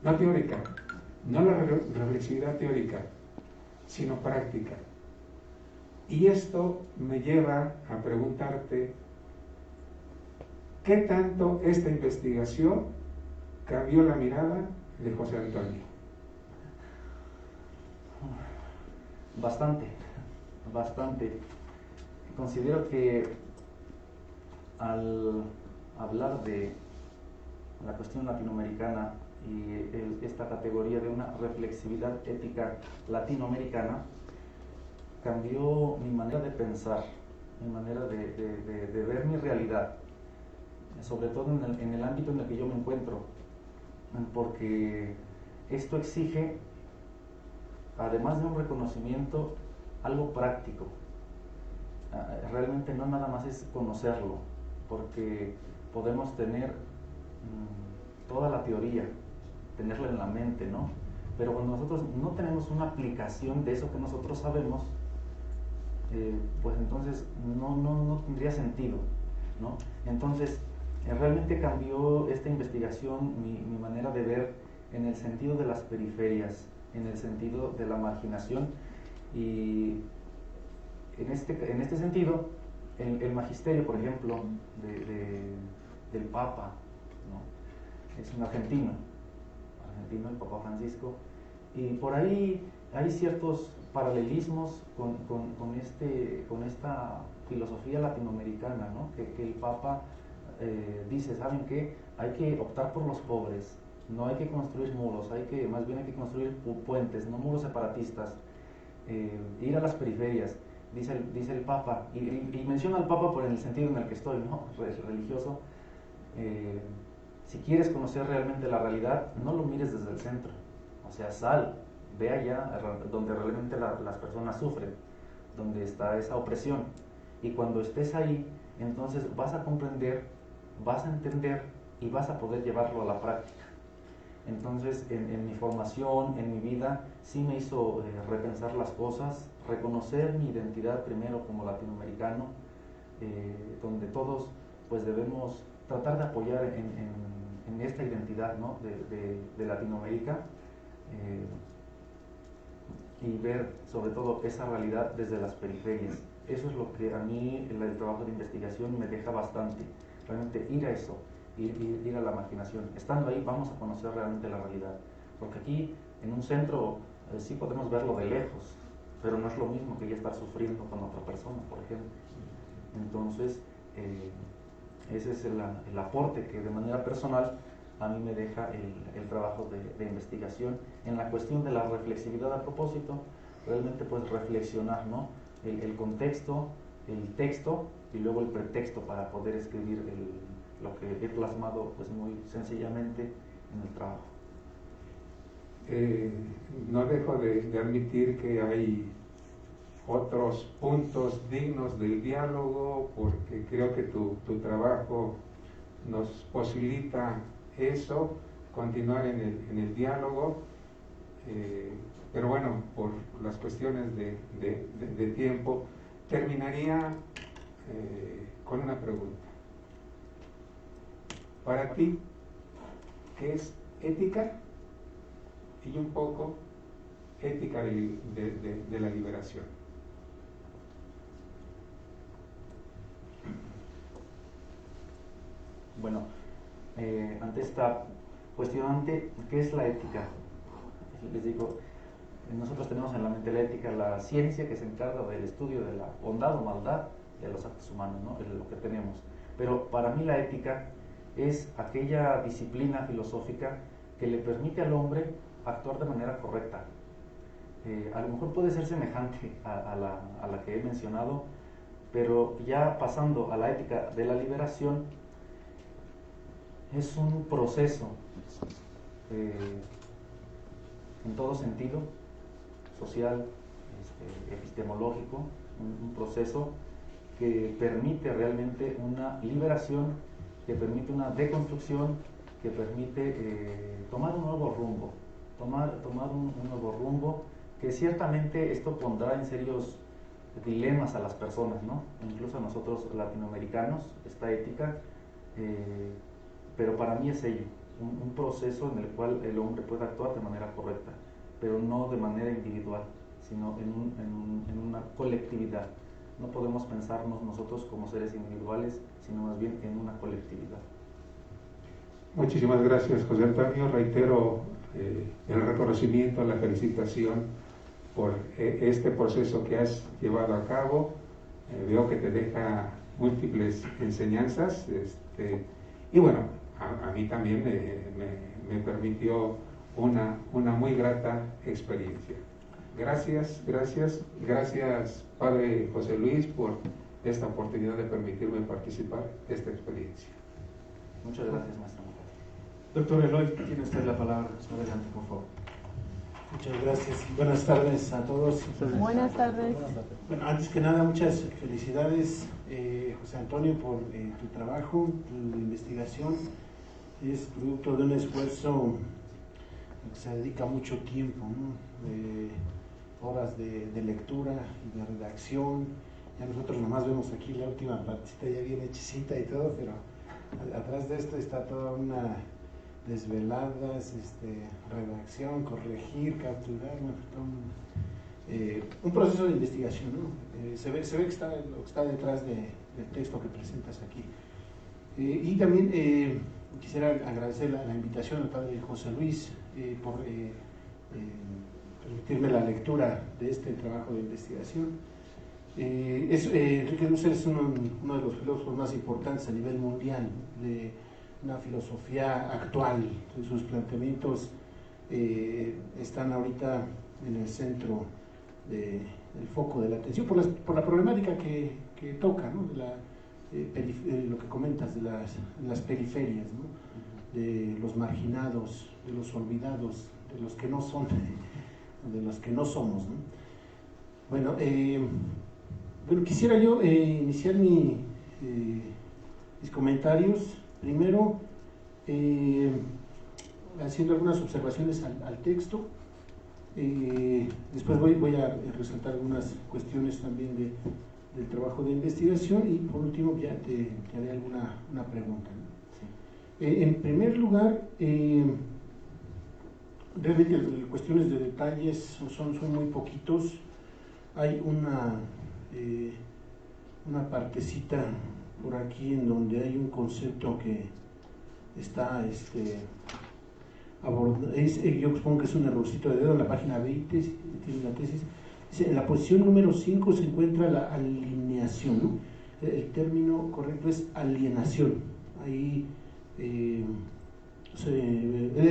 no teórica, no la reflexividad teórica, sino práctica. Y esto me lleva a preguntarte, ¿qué tanto esta investigación cambió la mirada de José Antonio? Bastante. Considero que al hablar de la cuestión latinoamericana y esta categoría de una reflexividad ética latinoamericana, cambió mi manera de pensar, mi manera de ver mi realidad, sobre todo en el ámbito en el que yo me encuentro, porque esto exige, además de un reconocimiento, algo práctico. Realmente no nada más es conocerlo, porque podemos tener toda la teoría, tenerla en la mente, ¿no? Pero cuando nosotros no tenemos una aplicación de eso que nosotros sabemos, pues entonces no tendría sentido, ¿no? Entonces, realmente cambió esta investigación mi manera de ver en el sentido de las periferias, en el sentido de la marginación, y en este sentido, el magisterio, por ejemplo, del Papa, ¿no? Es un argentino, el Papa Francisco, y por ahí hay ciertos paralelismos con esta filosofía latinoamericana, ¿no? Que el Papa dice, ¿saben qué? Hay que optar por los pobres, no hay que construir muros, más bien hay que construir puentes, no muros separatistas, ir a las periferias, dice el Papa, y menciona al Papa por el sentido en el que estoy, ¿no? Religioso. Si quieres conocer realmente la realidad, no lo mires desde el centro, o sea, sal, ve allá donde realmente las personas sufren, donde está esa opresión, y cuando estés ahí, entonces vas a comprender, vas a entender y vas a poder llevarlo a la práctica. Entonces, en mi formación, en mi vida, sí me hizo repensar las cosas, reconocer mi identidad primero como latinoamericano, donde todos pues debemos tratar de apoyar en esta identidad, ¿no?, de Latinoamérica, y ver sobre todo esa realidad desde las periferias. Eso es lo que a mí el trabajo de investigación me deja bastante, realmente ir a eso, ir a la marginación. Estando ahí vamos a conocer realmente la realidad, porque aquí en un centro sí podemos verlo de lejos, pero no es lo mismo que ya estar sufriendo con otra persona, por ejemplo. Entonces, ese es el aporte que de manera personal a mí me deja el trabajo de investigación en la cuestión de la reflexividad. A propósito, realmente pues reflexionar, ¿no?, el contexto, el texto y luego el pretexto para poder escribir lo que he plasmado pues muy sencillamente en el trabajo. No dejo de admitir que hay otros puntos dignos del diálogo, porque creo que tu trabajo nos posibilita eso, continuar en el diálogo, pero bueno, por las cuestiones de tiempo, terminaría con una pregunta. Para ti, ¿qué es ética? Y un poco ética de la liberación. Bueno, ante esta cuestión, ¿qué es la ética? Les digo, nosotros tenemos en la mente la ética, la ciencia que se encarga del estudio de la bondad o maldad de los actos humanos, ¿no?, es lo que tenemos. Pero para mí la ética es aquella disciplina filosófica que le permite al hombre actuar de manera correcta. A lo mejor puede ser semejante a la que he mencionado, pero ya pasando a la ética de la liberación, es un proceso en todo sentido, social, epistemológico, un proceso que permite realmente una liberación, que permite una deconstrucción, que permite tomar un nuevo rumbo, tomar un nuevo rumbo, que ciertamente esto pondrá en serios dilemas a las personas, ¿no?, incluso a nosotros latinoamericanos, esta ética, pero para mí es ello, un proceso en el cual el hombre puede actuar de manera correcta, pero no de manera individual, sino en una colectividad. No podemos pensarnos nosotros como seres individuales, sino más bien en una colectividad. Muchísimas gracias, José Antonio. Reitero el reconocimiento, la felicitación por este proceso que has llevado a cabo. Veo que te deja múltiples enseñanzas, y bueno, a mí también me permitió una muy grata experiencia. Gracias, Padre José Luis, por esta oportunidad de permitirme participar de esta experiencia. Muchas gracias, maestro. Doctor Eloy, tiene usted la palabra. Adelante, por favor. Muchas gracias. Buenas tardes a todos. Buenas tardes. Bueno, antes que nada, muchas felicidades, José Antonio, por tu trabajo, tu investigación. Es producto de un esfuerzo que se dedica mucho tiempo, ¿no?, horas de lectura y de redacción. Ya nosotros nomás vemos aquí la última partecita ya bien hechicita y todo, pero atrás de esto está toda una desveladas, redacción, corregir, capturar, un proceso de investigación, ¿no? Se ve que está detrás del texto que presentas aquí. Y también quisiera agradecer la invitación al padre José Luis por permitirme la lectura de este trabajo de investigación. Enrique Dussel es uno de los filósofos más importantes a nivel mundial, de una filosofía actual. Sus planteamientos están ahorita en el centro del foco de la atención por la problemática que toca, ¿no?, de lo que comentas de las periferias, ¿no?, de los marginados, de los olvidados, de los que no son, de los que no somos, ¿no? Bueno, quisiera yo iniciar mis comentarios. Primero, haciendo algunas observaciones al texto. Después voy a resaltar algunas cuestiones también del trabajo de investigación y por último ya te haré alguna pregunta, ¿no? Sí. En primer lugar, realmente cuestiones de detalles son muy poquitos. Hay una partecita por aquí en donde hay un concepto que está yo supongo que es un errorcito de dedo en la página 20, tiene la tesis. Dice, en la posición número 5 se encuentra la alineación, ¿no? El término correcto es alienación. Ahí el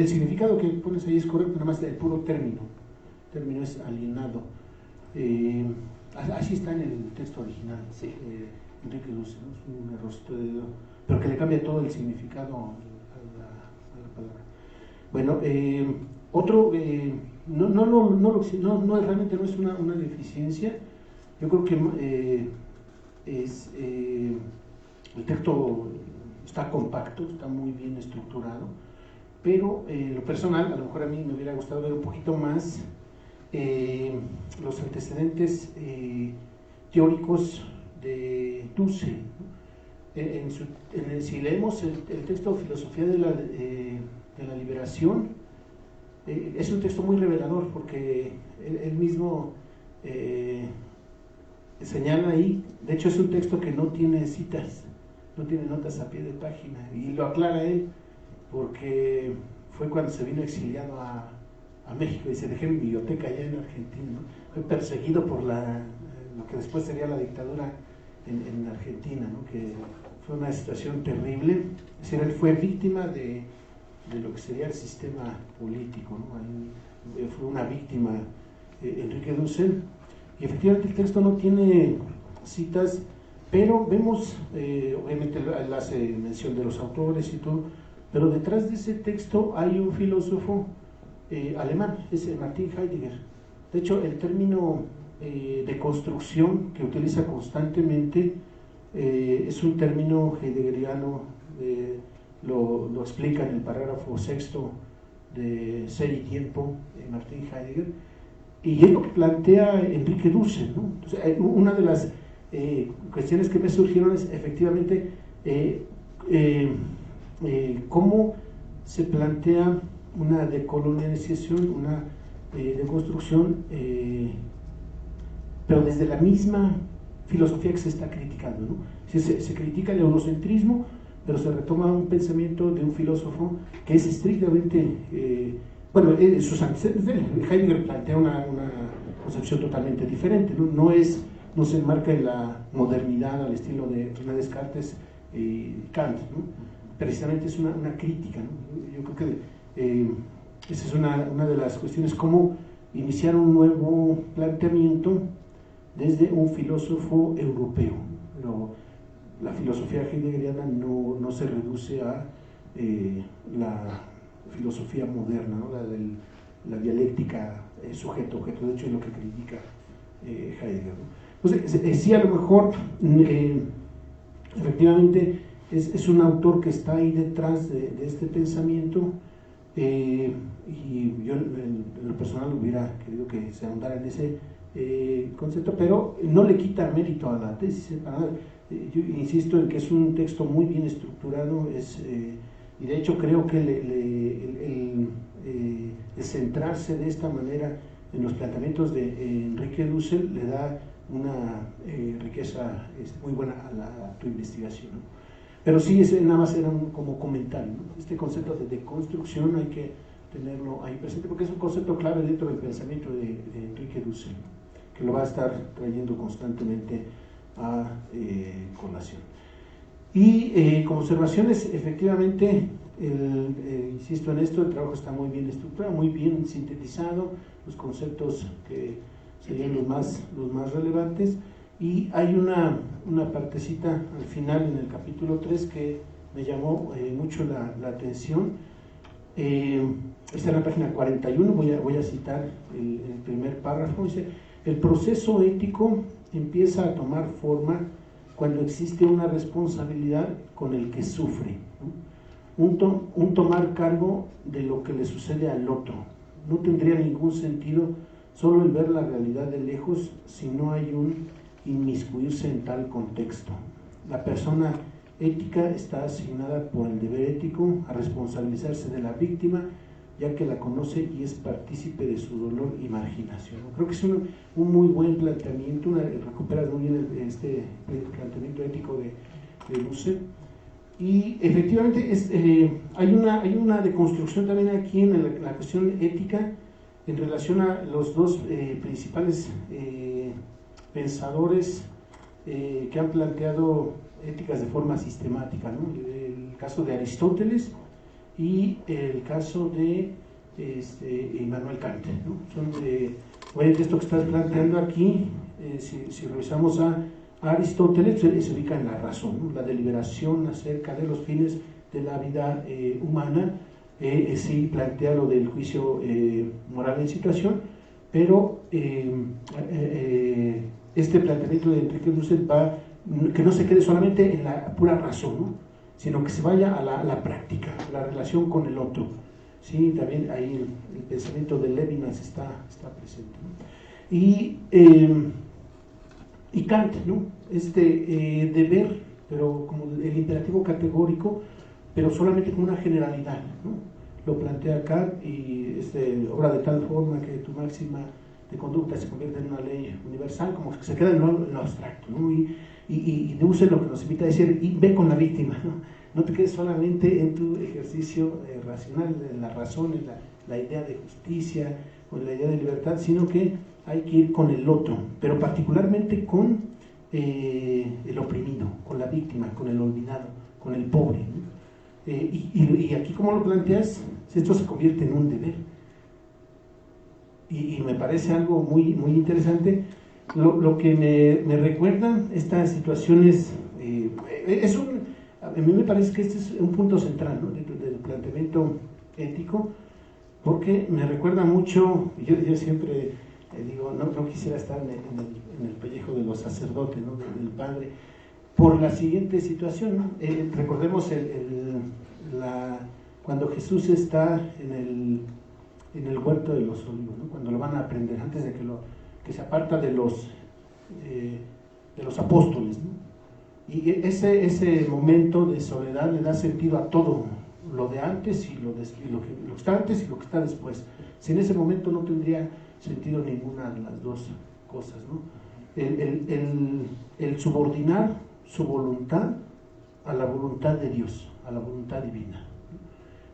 significado que pones ahí es correcto, nada más el puro término es alienado. Así está en el texto original, sí. Enrique Dussel, ¿no? Es un errorcito de dedo, pero que le cambia todo el significado a la palabra. Bueno, otro, realmente no es una deficiencia. Yo creo que el texto está compacto, está muy bien estructurado, pero lo personal, a lo mejor a mí me hubiera gustado ver un poquito más los antecedentes teóricos de Dussel, ¿no? Si leemos el texto Filosofía de la Liberación, es un texto muy revelador porque él mismo señala ahí, de hecho es un texto que no tiene citas, no tiene notas a pie de página, y lo aclara él porque fue cuando se vino exiliado a México y se dejó en biblioteca allá en Argentina, ¿no? Fue perseguido por lo que después sería la dictadura en Argentina, ¿no? Que fue una situación terrible. Es decir, él fue víctima de lo que sería el sistema político, ¿no? Ahí fue una víctima Enrique Dussel, y efectivamente el texto no tiene citas, pero vemos, obviamente él hace mención de los autores y todo, pero detrás de ese texto hay un filósofo alemán, es Martin Heidegger. De hecho, el término de construcción que utiliza constantemente es un término heideggeriano, lo explica en el parágrafo 6 de Ser y Tiempo, Martin Heidegger, y es lo que plantea Enrique Dussel, ¿no? Entonces, una de las cuestiones que me surgieron es efectivamente cómo se plantea una decolonialización, una deconstrucción, pero desde la misma filosofía que se está criticando, ¿no? Se critica el eurocentrismo, pero se retoma un pensamiento de un filósofo que es estrictamente, Heidegger plantea una concepción totalmente diferente, ¿no? No se enmarca en la modernidad al estilo de René Descartes y Kant, ¿no? Precisamente es una crítica, ¿no? Yo creo que esa es una de las cuestiones, cómo iniciar un nuevo planteamiento desde un filósofo europeo. Pero la filosofía heideggeriana no se reduce a la filosofía moderna, ¿no? La dialéctica sujeto-objeto, de hecho es lo que critica Heidegger, ¿no? Entonces, sí, a lo mejor efectivamente es un autor que está ahí detrás de este pensamiento, y yo en lo personal hubiera querido que se ahondara en ese concepto, pero no le quita mérito a la tesis. Yo insisto en que es un texto muy bien estructurado, y de hecho creo que el centrarse de esta manera en los planteamientos de Enrique Dussel le da una riqueza muy buena a tu investigación, ¿no? Pero sí, nada más era como comentario, ¿no? Este concepto de deconstrucción hay que tenerlo ahí presente porque es un concepto clave dentro del pensamiento de Enrique Dussel, que lo va a estar trayendo constantemente a colación. Y como observaciones, efectivamente, insisto en esto, el trabajo está muy bien estructurado, muy bien sintetizado, los conceptos que serían los más relevantes, y hay una partecita al final en el capítulo 3 que me llamó mucho la atención. Está en la página 41, voy a citar el primer párrafo. Dice: el proceso ético empieza a tomar forma cuando existe una responsabilidad con el que sufre, ¿no? un tomar cargo de lo que le sucede al otro. No tendría ningún sentido solo el ver la realidad de lejos si no hay un inmiscuirse en tal contexto. La persona ética está asignada por el deber ético a responsabilizarse de la víctima, ya que la conoce y es partícipe de su dolor y marginación. Creo que es un muy buen planteamiento, recupera muy bien este planteamiento ético de Dussel. Y efectivamente hay una deconstrucción también aquí en la cuestión ética en relación a los dos principales pensadores que han planteado éticas de forma sistemática, ¿no? El caso de Aristóteles y el caso de Immanuel Kant, ¿no? Obviamente esto que estás planteando aquí, si revisamos a Aristóteles, se ubica en la razón, ¿no? La deliberación acerca de los fines de la vida humana, sí plantea lo del juicio moral en situación, pero este planteamiento de Enrique Dussel va que no se quede solamente en la pura razón, ¿no? Sino que se vaya a la práctica, a la relación con el otro. Sí, también ahí el pensamiento de Levinas está presente, ¿no? Y Kant, ¿no? Deber, pero como el imperativo categórico, pero solamente como una generalidad, ¿no? Lo plantea Kant y obra de tal forma que tu máxima de conducta se convierte en una ley universal, como que se queda en lo abstracto, ¿no? Y Dussel lo que nos invita a decir, y ve con la víctima, no te quedes solamente en tu ejercicio racional, en la razón, en la idea de justicia o en la idea de libertad, sino que hay que ir con el otro, pero particularmente con el oprimido, con la víctima, con el olvidado, con el pobre, ¿no? Y aquí, como lo planteas, esto se convierte en un deber. Y me parece algo muy, muy interesante. Lo que me recuerdan estas situaciones, a mí me parece que este es un punto central, ¿no? del planteamiento ético, porque me recuerda mucho, yo siempre digo, no quisiera estar en el pellejo de los sacerdotes, ¿no? del padre, por la siguiente situación, ¿no? Recordemos cuando Jesús está en el huerto de los olivos, ¿no? Cuando lo van a aprender, antes de que se aparta de los apóstoles, ¿no? Y ese momento de soledad le da sentido a todo lo de antes y lo que está antes y lo que está después. Si en ese momento no tendría sentido ninguna de las dos cosas, ¿no? El subordinar su voluntad a la voluntad de Dios, a la voluntad divina.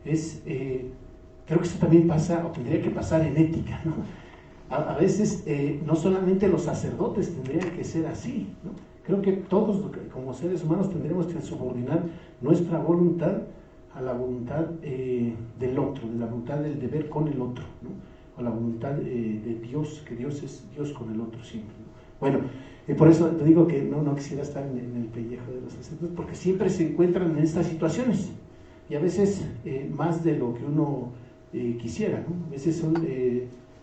Creo que eso también pasa, o tendría que pasar en ética, ¿no? A veces no solamente los sacerdotes tendrían que ser así, ¿no? Creo que todos como seres humanos tendríamos que subordinar nuestra voluntad a la voluntad del otro, de la voluntad del deber con el otro, ¿no? A la voluntad de Dios, que Dios es Dios con el otro siempre, ¿no? Bueno, por eso te digo que no quisiera estar en el pellejo de los sacerdotes, porque siempre se encuentran en estas situaciones, y a veces más de lo que uno quisiera, ¿no? A veces son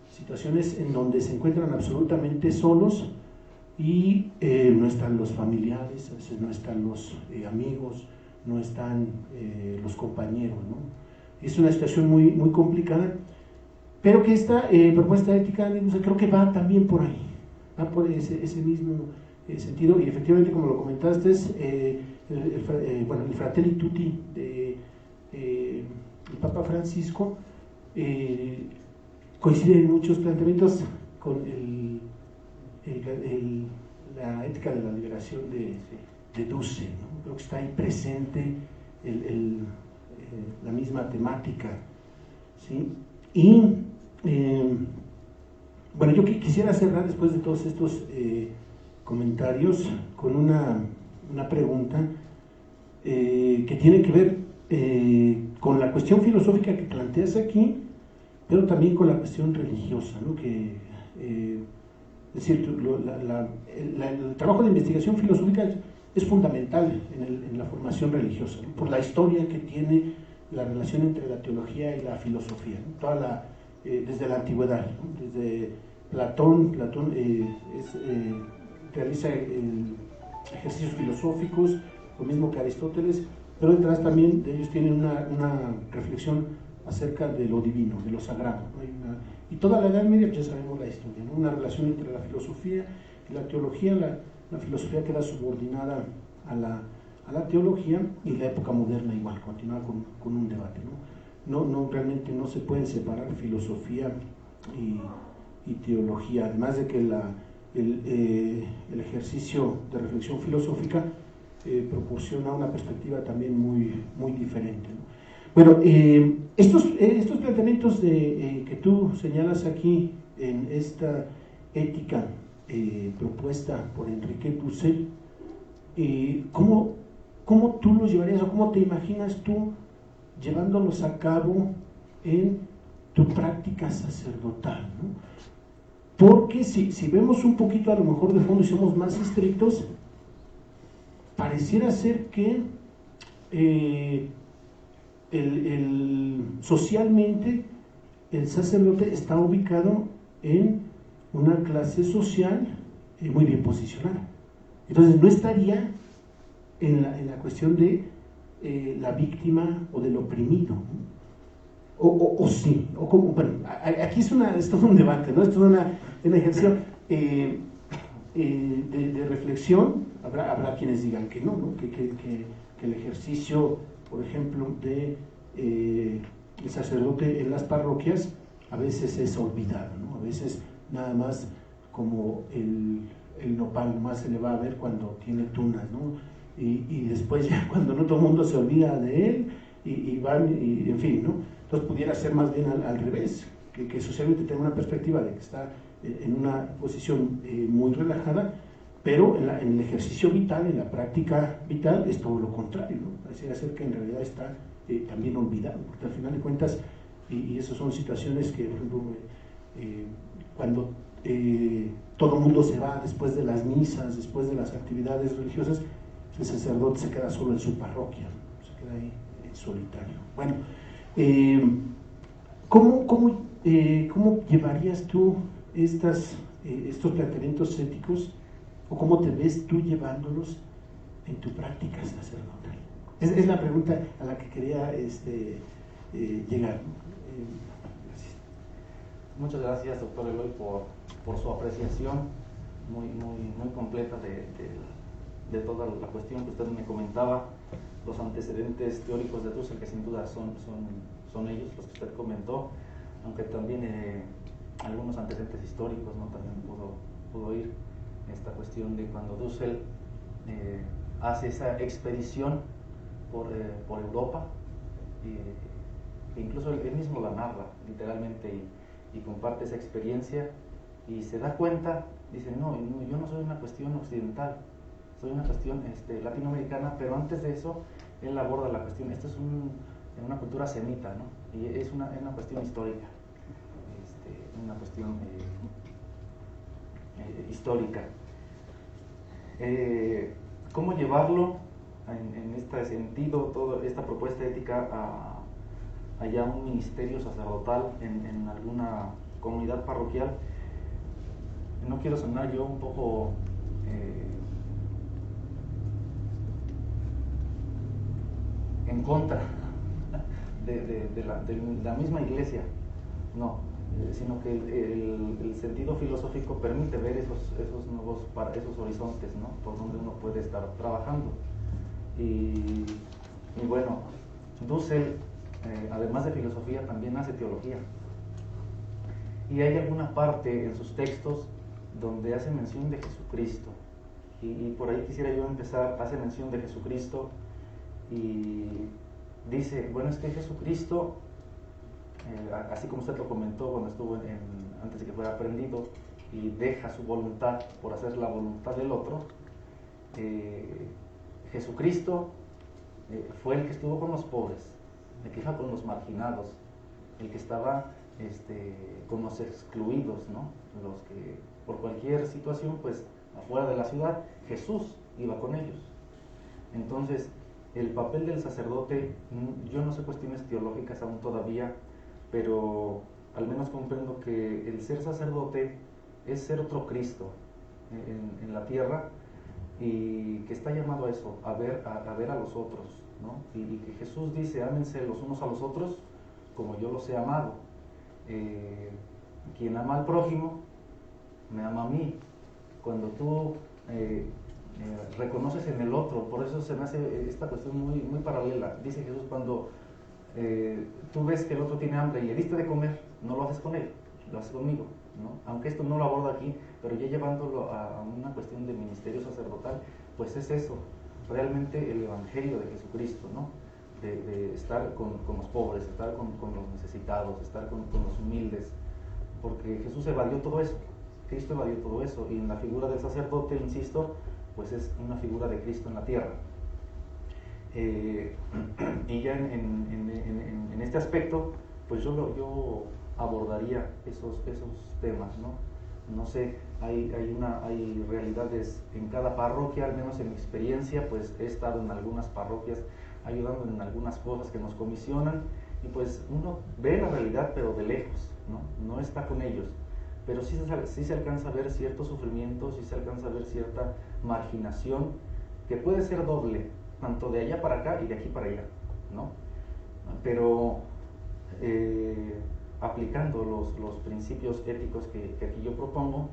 situaciones en donde se encuentran absolutamente solos y no están los familiares, a veces no están los amigos, no están los compañeros, ¿no? Es una situación muy, muy complicada, pero que esta propuesta ética creo que va también por ahí, va por ese mismo sentido, y efectivamente, como lo comentaste, el Fratelli Tutti del Papa Francisco coincide en muchos planteamientos con la ética de la liberación de Dussel, ¿no? Creo que está ahí presente la misma temática, ¿sí? Y bueno, yo quisiera cerrar después de todos estos comentarios con una pregunta que tiene que ver con la cuestión filosófica que planteas aquí, pero también con la cuestión religiosa, ¿no? Es decir, el trabajo de investigación filosófica es fundamental en la formación religiosa, ¿no? Por la historia que tiene la relación entre la teología y la filosofía, ¿no? Desde la antigüedad, ¿no? Desde Platón realiza ejercicios filosóficos, lo mismo que Aristóteles, pero detrás también de ellos tienen una reflexión acerca de lo divino, de lo sagrado, ¿no? Y toda la Edad Media, pues ya sabemos la historia, ¿no? Una relación entre la filosofía y la teología. La filosofía queda subordinada a la teología, y la época moderna igual, continúa con un debate, ¿no? Realmente no se pueden separar filosofía y teología, además de que el ejercicio de reflexión filosófica proporciona una perspectiva también muy diferente, ¿no? Bueno, estos planteamientos que tú señalas aquí en esta ética propuesta por Enrique Dussel, ¿cómo tú los llevarías, o cómo te imaginas tú llevándolos a cabo en tu práctica sacerdotal, ¿no? Porque si vemos un poquito a lo mejor de fondo y somos más estrictos, pareciera ser que socialmente el sacerdote está ubicado en una clase social muy bien posicionada. Entonces no estaría en la cuestión de la víctima o del oprimido, ¿no? O sí, o como, bueno, aquí es todo un debate, ¿no? Esto es un ejercicio de reflexión. Habrá quienes digan que no, que el ejercicio, por ejemplo, de el sacerdote en las parroquias a veces es olvidado, ¿no? A veces nada más como el nopal, nomás se le va a ver cuando tiene tunas, ¿no? Y después ya cuando no, todo el mundo se olvida de él y van, y en fin, ¿no? Entonces pudiera ser más bien al revés, que socialmente tenga una perspectiva de que está en una posición muy relajada, pero en el ejercicio vital, en la práctica vital, es todo lo contrario, ¿no? Pareciera ser que en realidad está también olvidado, porque al final de cuentas, y esas son situaciones que, por ejemplo, cuando todo el mundo se va después de las misas, después de las actividades religiosas, el sacerdote se queda solo en su parroquia, ¿no? Se queda ahí solitario. Bueno, ¿cómo llevarías tú estos planteamientos éticos, o cómo te ves tú llevándolos en tu práctica sacerdotal? Es la pregunta a la que quería llegar, ¿no? Gracias. Muchas gracias, doctor Eloy, por su apreciación muy completa de toda la cuestión que usted me comentaba, los antecedentes teóricos de Dussel, que sin duda son ellos los que usted comentó, aunque también algunos antecedentes históricos, ¿no? También pudo oír esta cuestión de cuando Dussel hace esa expedición por Europa, que incluso él mismo la narra literalmente y comparte esa experiencia, y se da cuenta, dice, no, yo no soy una cuestión occidental, soy una cuestión latinoamericana, pero antes de eso él aborda la cuestión, esto es una cultura semita, ¿no? Y es una cuestión histórica, una cuestión histórica. ¿Cómo llevarlo en este sentido, toda esta propuesta ética a ya un ministerio sacerdotal en alguna comunidad parroquial? No quiero sonar yo un poco en contra de la misma iglesia, no, sino que el sentido filosófico permite ver esos horizontes, ¿no? Por donde uno puede estar trabajando. Y bueno, Dussel, además de filosofía, también hace teología. Y hay alguna parte en sus textos donde hace mención de Jesucristo. Y por ahí quisiera yo empezar. Hace mención de Jesucristo y dice, bueno, es que Jesucristo, así como usted lo comentó cuando estuvo antes de que fuera prendido, y deja su voluntad por hacer la voluntad del otro, Jesucristo fue el que estuvo con los pobres, el que iba con los marginados, el que estaba con los excluidos, ¿no? Los que por cualquier situación, pues afuera de la ciudad, Jesús iba con ellos. Entonces, el papel del sacerdote, yo no sé cuestiones teológicas aún todavía, pero al menos comprendo que el ser sacerdote es ser otro Cristo en la tierra, y que está llamado a eso, a ver a los otros, ¿no? Y que Jesús dice, ámense los unos a los otros como yo los he amado. Quien ama al prójimo, me ama a mí. Cuando tú reconoces en el otro, por eso se me hace esta cuestión muy, muy paralela. Dice Jesús, cuando tú ves que el otro tiene hambre y le diste de comer, no lo haces con él, lo haces conmigo, ¿no? Aunque esto no lo aborda aquí, pero ya llevándolo a una cuestión de ministerio sacerdotal, pues es eso, realmente el evangelio de Jesucristo, ¿no? De estar con los pobres, estar con los necesitados, estar con los humildes, porque Jesús evadió todo eso, Cristo evadió todo eso, y en la figura del sacerdote, insisto, pues es una figura de Cristo en la tierra. Y ya en este aspecto, pues yo abordaría esos temas, ¿no? No sé, hay realidades en cada parroquia, al menos en mi experiencia, pues he estado en algunas parroquias ayudando en algunas cosas que nos comisionan, y pues uno ve la realidad pero de lejos, no está con ellos, pero sí se alcanza a ver cierto sufrimiento, sí se alcanza a ver cierta marginación que puede ser doble, tanto de allá para acá y de aquí para allá, ¿no? Pero aplicando los principios éticos que aquí yo propongo,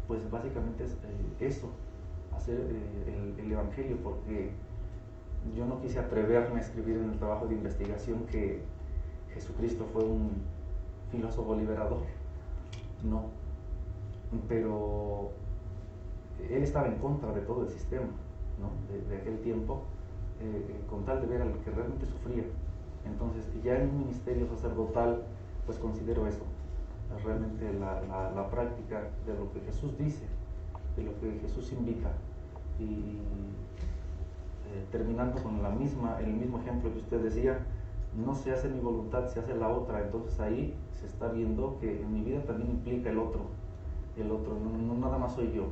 pues básicamente es eso, hacer el evangelio, porque yo no quise atreverme a escribir en el trabajo de investigación que Jesucristo fue un filósofo liberador, no, pero él estaba en contra de todo el sistema, ¿no? de aquel tiempo, con tal de ver al que realmente sufría. Entonces, ya en un ministerio sacerdotal, pues considero eso, realmente la práctica de lo que Jesús dice, de lo que Jesús invita. Y terminando con el mismo ejemplo que usted decía, no se hace mi voluntad, se hace la otra. Entonces ahí se está viendo que en mi vida también implica el otro, no nada más soy yo,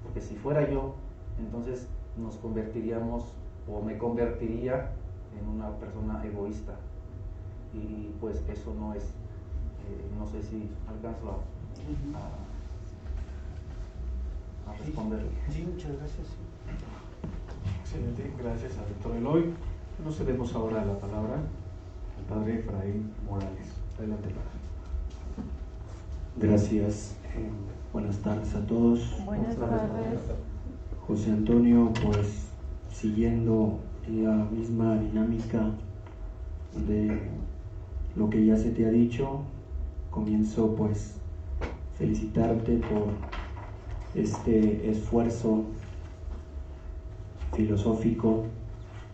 porque si fuera yo, entonces nos convertiríamos, o me convertiría en una persona egoísta, y pues eso no es, no sé si alcanzo a responderle. Sí, muchas gracias. Excelente, gracias a Víctor Eloy. Nos cedemos ahora la palabra al padre Efraín Morales. Adelante, padre. Gracias. Buenas tardes a todos. Buenas tardes. José Antonio, pues siguiendo la misma dinámica de lo que ya se te ha dicho, comienzo pues felicitarte por este esfuerzo filosófico,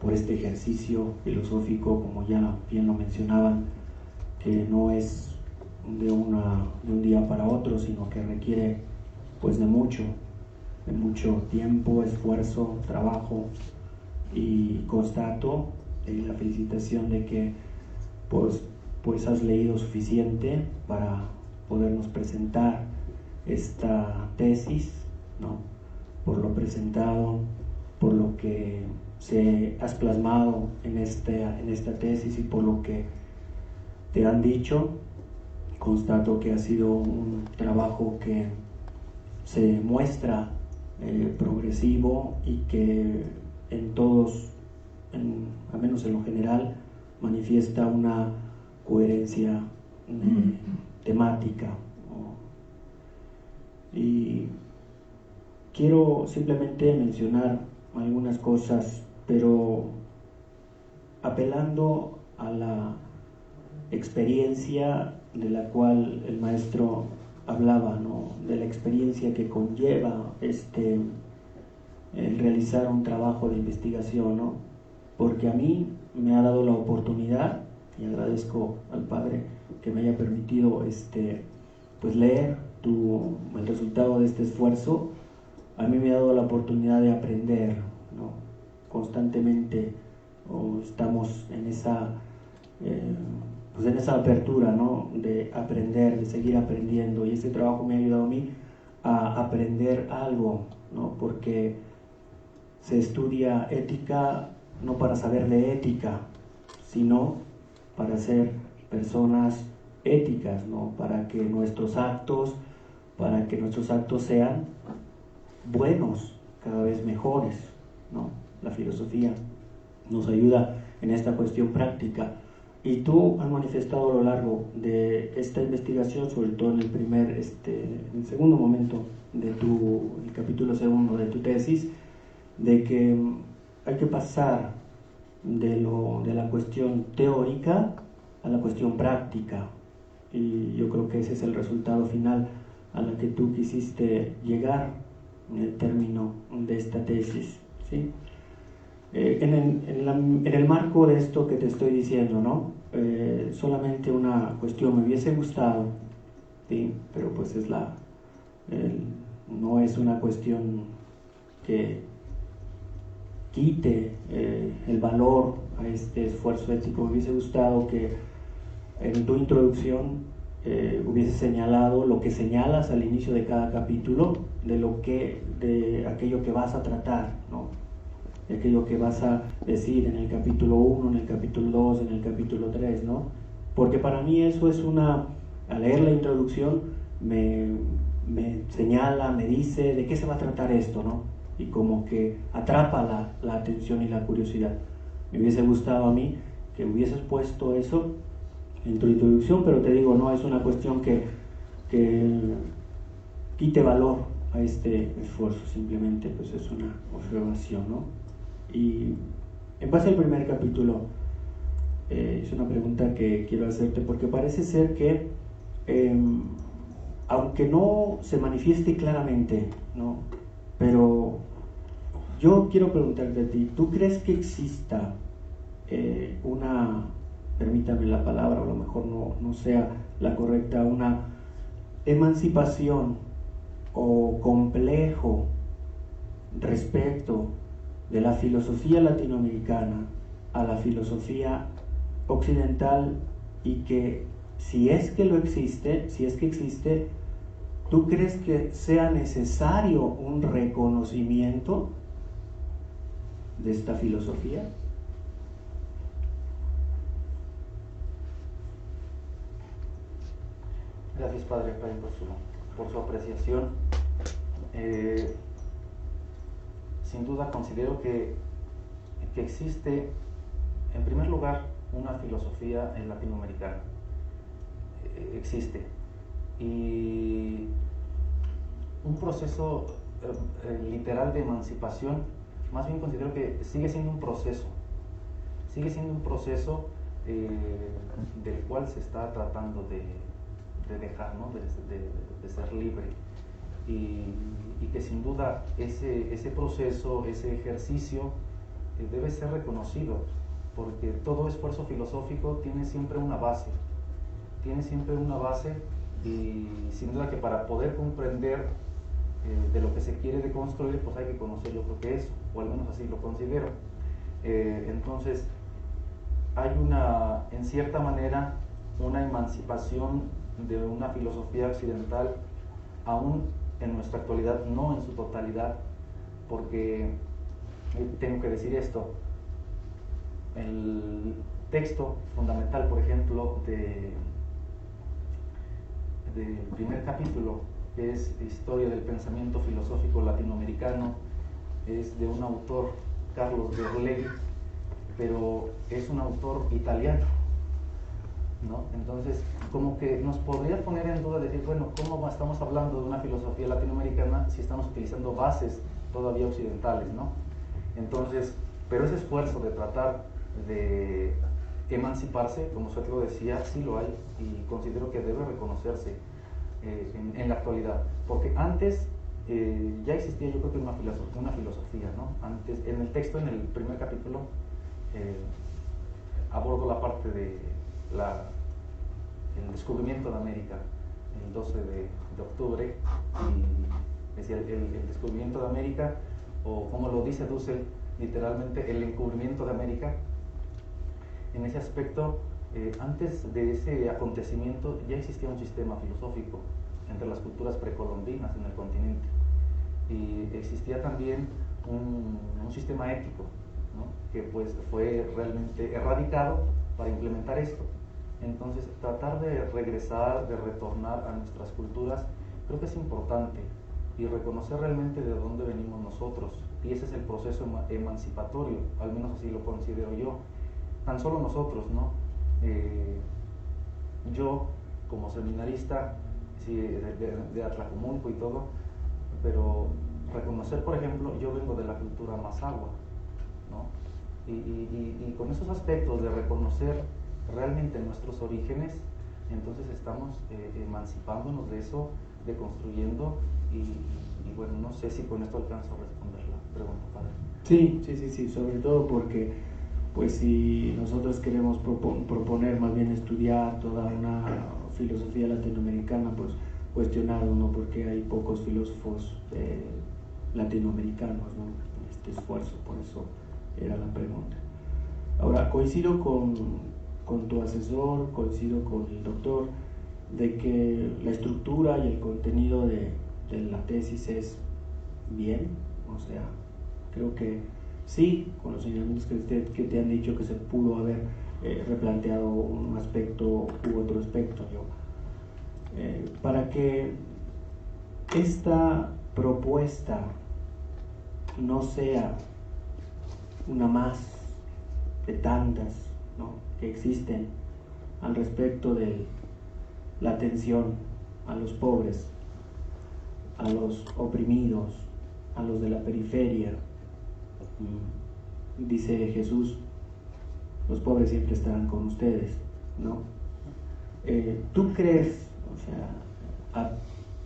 por este ejercicio filosófico, como ya bien lo mencionaban, que no es de un día para otro, sino que requiere pues de mucho tiempo, esfuerzo, trabajo, y constato la felicitación de que pues has leído suficiente para podernos presentar esta tesis, ¿no? Por lo presentado, por lo que has plasmado en esta tesis y por lo que te han dicho, constato que ha sido un trabajo que se muestra progresivo y que en todos, al menos en lo general, manifiesta una coherencia temática, ¿no? Y quiero simplemente mencionar algunas cosas, pero apelando a la experiencia de la cual el maestro hablaba, ¿no? De la experiencia que conlleva el realizar un trabajo de investigación, ¿no? Porque a mí me ha dado la oportunidad, y agradezco al Padre que me haya permitido pues leer el resultado de este esfuerzo. A mí me ha dado la oportunidad de aprender, ¿no? Constantemente estamos en esa apertura, ¿no? De aprender, de seguir aprendiendo, y este trabajo me ha ayudado a mí a aprender algo, ¿no? Porque se estudia ética no para saber de ética, sino para ser personas éticas, ¿no? Para que nuestros actos sean buenos, cada vez mejores, ¿no? La filosofía nos ayuda en esta cuestión práctica. Y tú has manifestado a lo largo de esta investigación, sobre todo en el segundo momento de el capítulo segundo de tu tesis, de que hay que pasar de la cuestión teórica a la cuestión práctica. Y yo creo que ese es el resultado final a la que tú quisiste llegar en el término de esta tesis, ¿sí? En el marco de esto que te estoy diciendo, ¿no? Solamente una cuestión, me hubiese gustado, ¿sí? Pero pues no es una cuestión que quite el valor a este esfuerzo ético. Me hubiese gustado que en tu introducción hubiese señalado lo que señalas al inicio de cada capítulo, de aquello que vas a tratar, ¿no? De aquello que vas a decir en el capítulo 1, en el capítulo 2, en el capítulo 3, ¿no? Porque para mí eso es al leer la introducción me señala, me dice de qué se va a tratar esto, ¿no? Y como que atrapa la atención y la curiosidad. Me hubiese gustado a mí que hubieses puesto eso en tu introducción, pero te digo, no es una cuestión que quite valor a este esfuerzo, simplemente pues es una observación, ¿no? Y en base al primer capítulo, es una pregunta que quiero hacerte, porque parece ser que aunque no se manifieste claramente, ¿no? Pero yo quiero preguntarte a ti, ¿tú crees que exista permítame la palabra, o a lo mejor no sea la correcta, una emancipación o complejo respecto de la filosofía latinoamericana a la filosofía occidental, y que si es que existe, ¿tú crees que sea necesario un reconocimiento de esta filosofía? Gracias, Padre Efraín, por su apreciación. Sin duda considero que existe, en primer lugar, una filosofía latinoamericana. Existe. Y un proceso literal de emancipación, más bien considero que sigue siendo un proceso. Sigue siendo un proceso del cual se está tratando de dejar, ¿no? de ser libre, y que sin duda ese proceso, ese ejercicio debe ser reconocido, porque todo esfuerzo filosófico tiene siempre una base, y sin duda que para poder comprender de lo que se quiere deconstruir, pues hay que conocer, yo creo que eso, o al menos así lo considero. Entonces hay en cierta manera, una emancipación de una filosofía occidental, aún en nuestra actualidad, no en su totalidad, porque tengo que decir esto: el texto fundamental, por ejemplo, del primer capítulo, que es Historia del Pensamiento Filosófico Latinoamericano, es de un autor, Carlos Berlegui, pero es un autor italiano, ¿no? Entonces, como que nos podría poner en duda, decir, bueno, ¿cómo estamos hablando de una filosofía latinoamericana si estamos utilizando bases todavía occidentales, ¿no? Entonces, pero ese esfuerzo de tratar de emanciparse, como usted lo decía, sí lo hay, y considero que debe reconocerse en la actualidad, porque antes ya existía, yo creo que una filosofía, ¿no? Antes, en el texto, en el primer capítulo, abordo la parte de el descubrimiento de América, el 12 de octubre, y decía el descubrimiento de América, o como lo dice Dussel, literalmente el encubrimiento de América. En ese aspecto, antes de ese acontecimiento ya existía un sistema filosófico entre las culturas precolombinas en el continente, y existía también un sistema ético, ¿no? Que pues fue realmente erradicado para implementar esto. Entonces, tratar de regresar, de retornar a nuestras culturas, creo que es importante, y reconocer realmente de dónde venimos nosotros. Y ese es el proceso emancipatorio, al menos así lo considero yo. Tan solo nosotros, ¿no? Yo, como seminarista, sí, de Atlacomulco y todo, pero reconocer, por ejemplo, yo vengo de la cultura mazahua, ¿no? Y con esos aspectos de reconocer realmente nuestros orígenes, entonces estamos emancipándonos de eso, deconstruyendo y bueno, no sé si con esto alcanzo a responder la pregunta, padre. Sí, sobre todo porque pues si nosotros queremos proponer más bien estudiar toda una filosofía latinoamericana, pues cuestionar, ¿no? Porque hay pocos filósofos latinoamericanos, ¿no? En este esfuerzo, por eso era la pregunta. Ahora, coincido con tu asesor, coincido con el doctor, de que la estructura y el contenido de la tesis es bien, o sea, creo que sí, con los señalamientos que te han dicho que se pudo haber replanteado un aspecto u otro aspecto. Para que esta propuesta no sea una más de tantas, ¿no?, que existen al respecto de la atención a los pobres, a los oprimidos, a los de la periferia. Dice Jesús, los pobres siempre estarán con ustedes, ¿no? ¿Tú crees, o sea,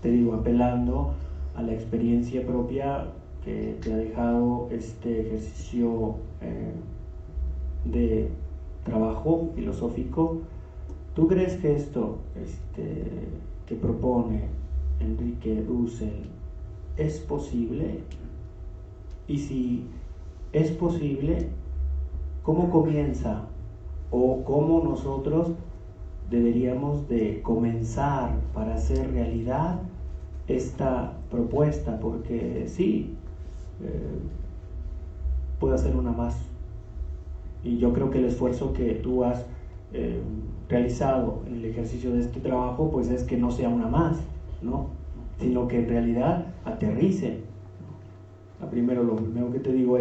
te digo, apelando a la experiencia propia que te ha dejado este ejercicio de trabajo filosófico, ¿tú crees que esto que propone Enrique Dussel es posible? Y si es posible, ¿cómo comienza o cómo nosotros deberíamos de comenzar para hacer realidad esta propuesta? Porque sí, puede ser una más, y yo creo que el esfuerzo que tú has realizado en el ejercicio de este trabajo pues es que no sea una más, ¿no?, sino que en realidad aterrice. Lo primero que te digo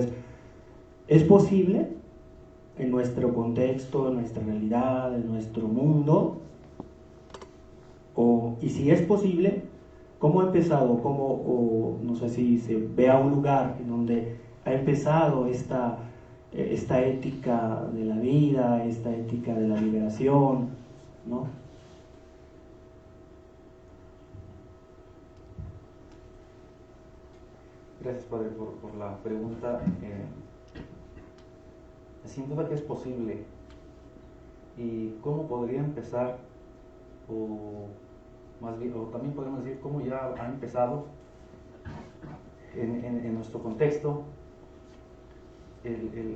¿es posible en nuestro contexto, en nuestra realidad, en nuestro mundo? Y si es posible, ¿cómo ha empezado? O no sé si se vea un lugar en donde ha empezado esta ética de la vida, esta ética de la liberación, ¿no? Gracias, padre, por la pregunta. Sin duda que es posible. ¿Y cómo podría empezar? O más bien, o también podemos decir cómo ya ha empezado en nuestro contexto.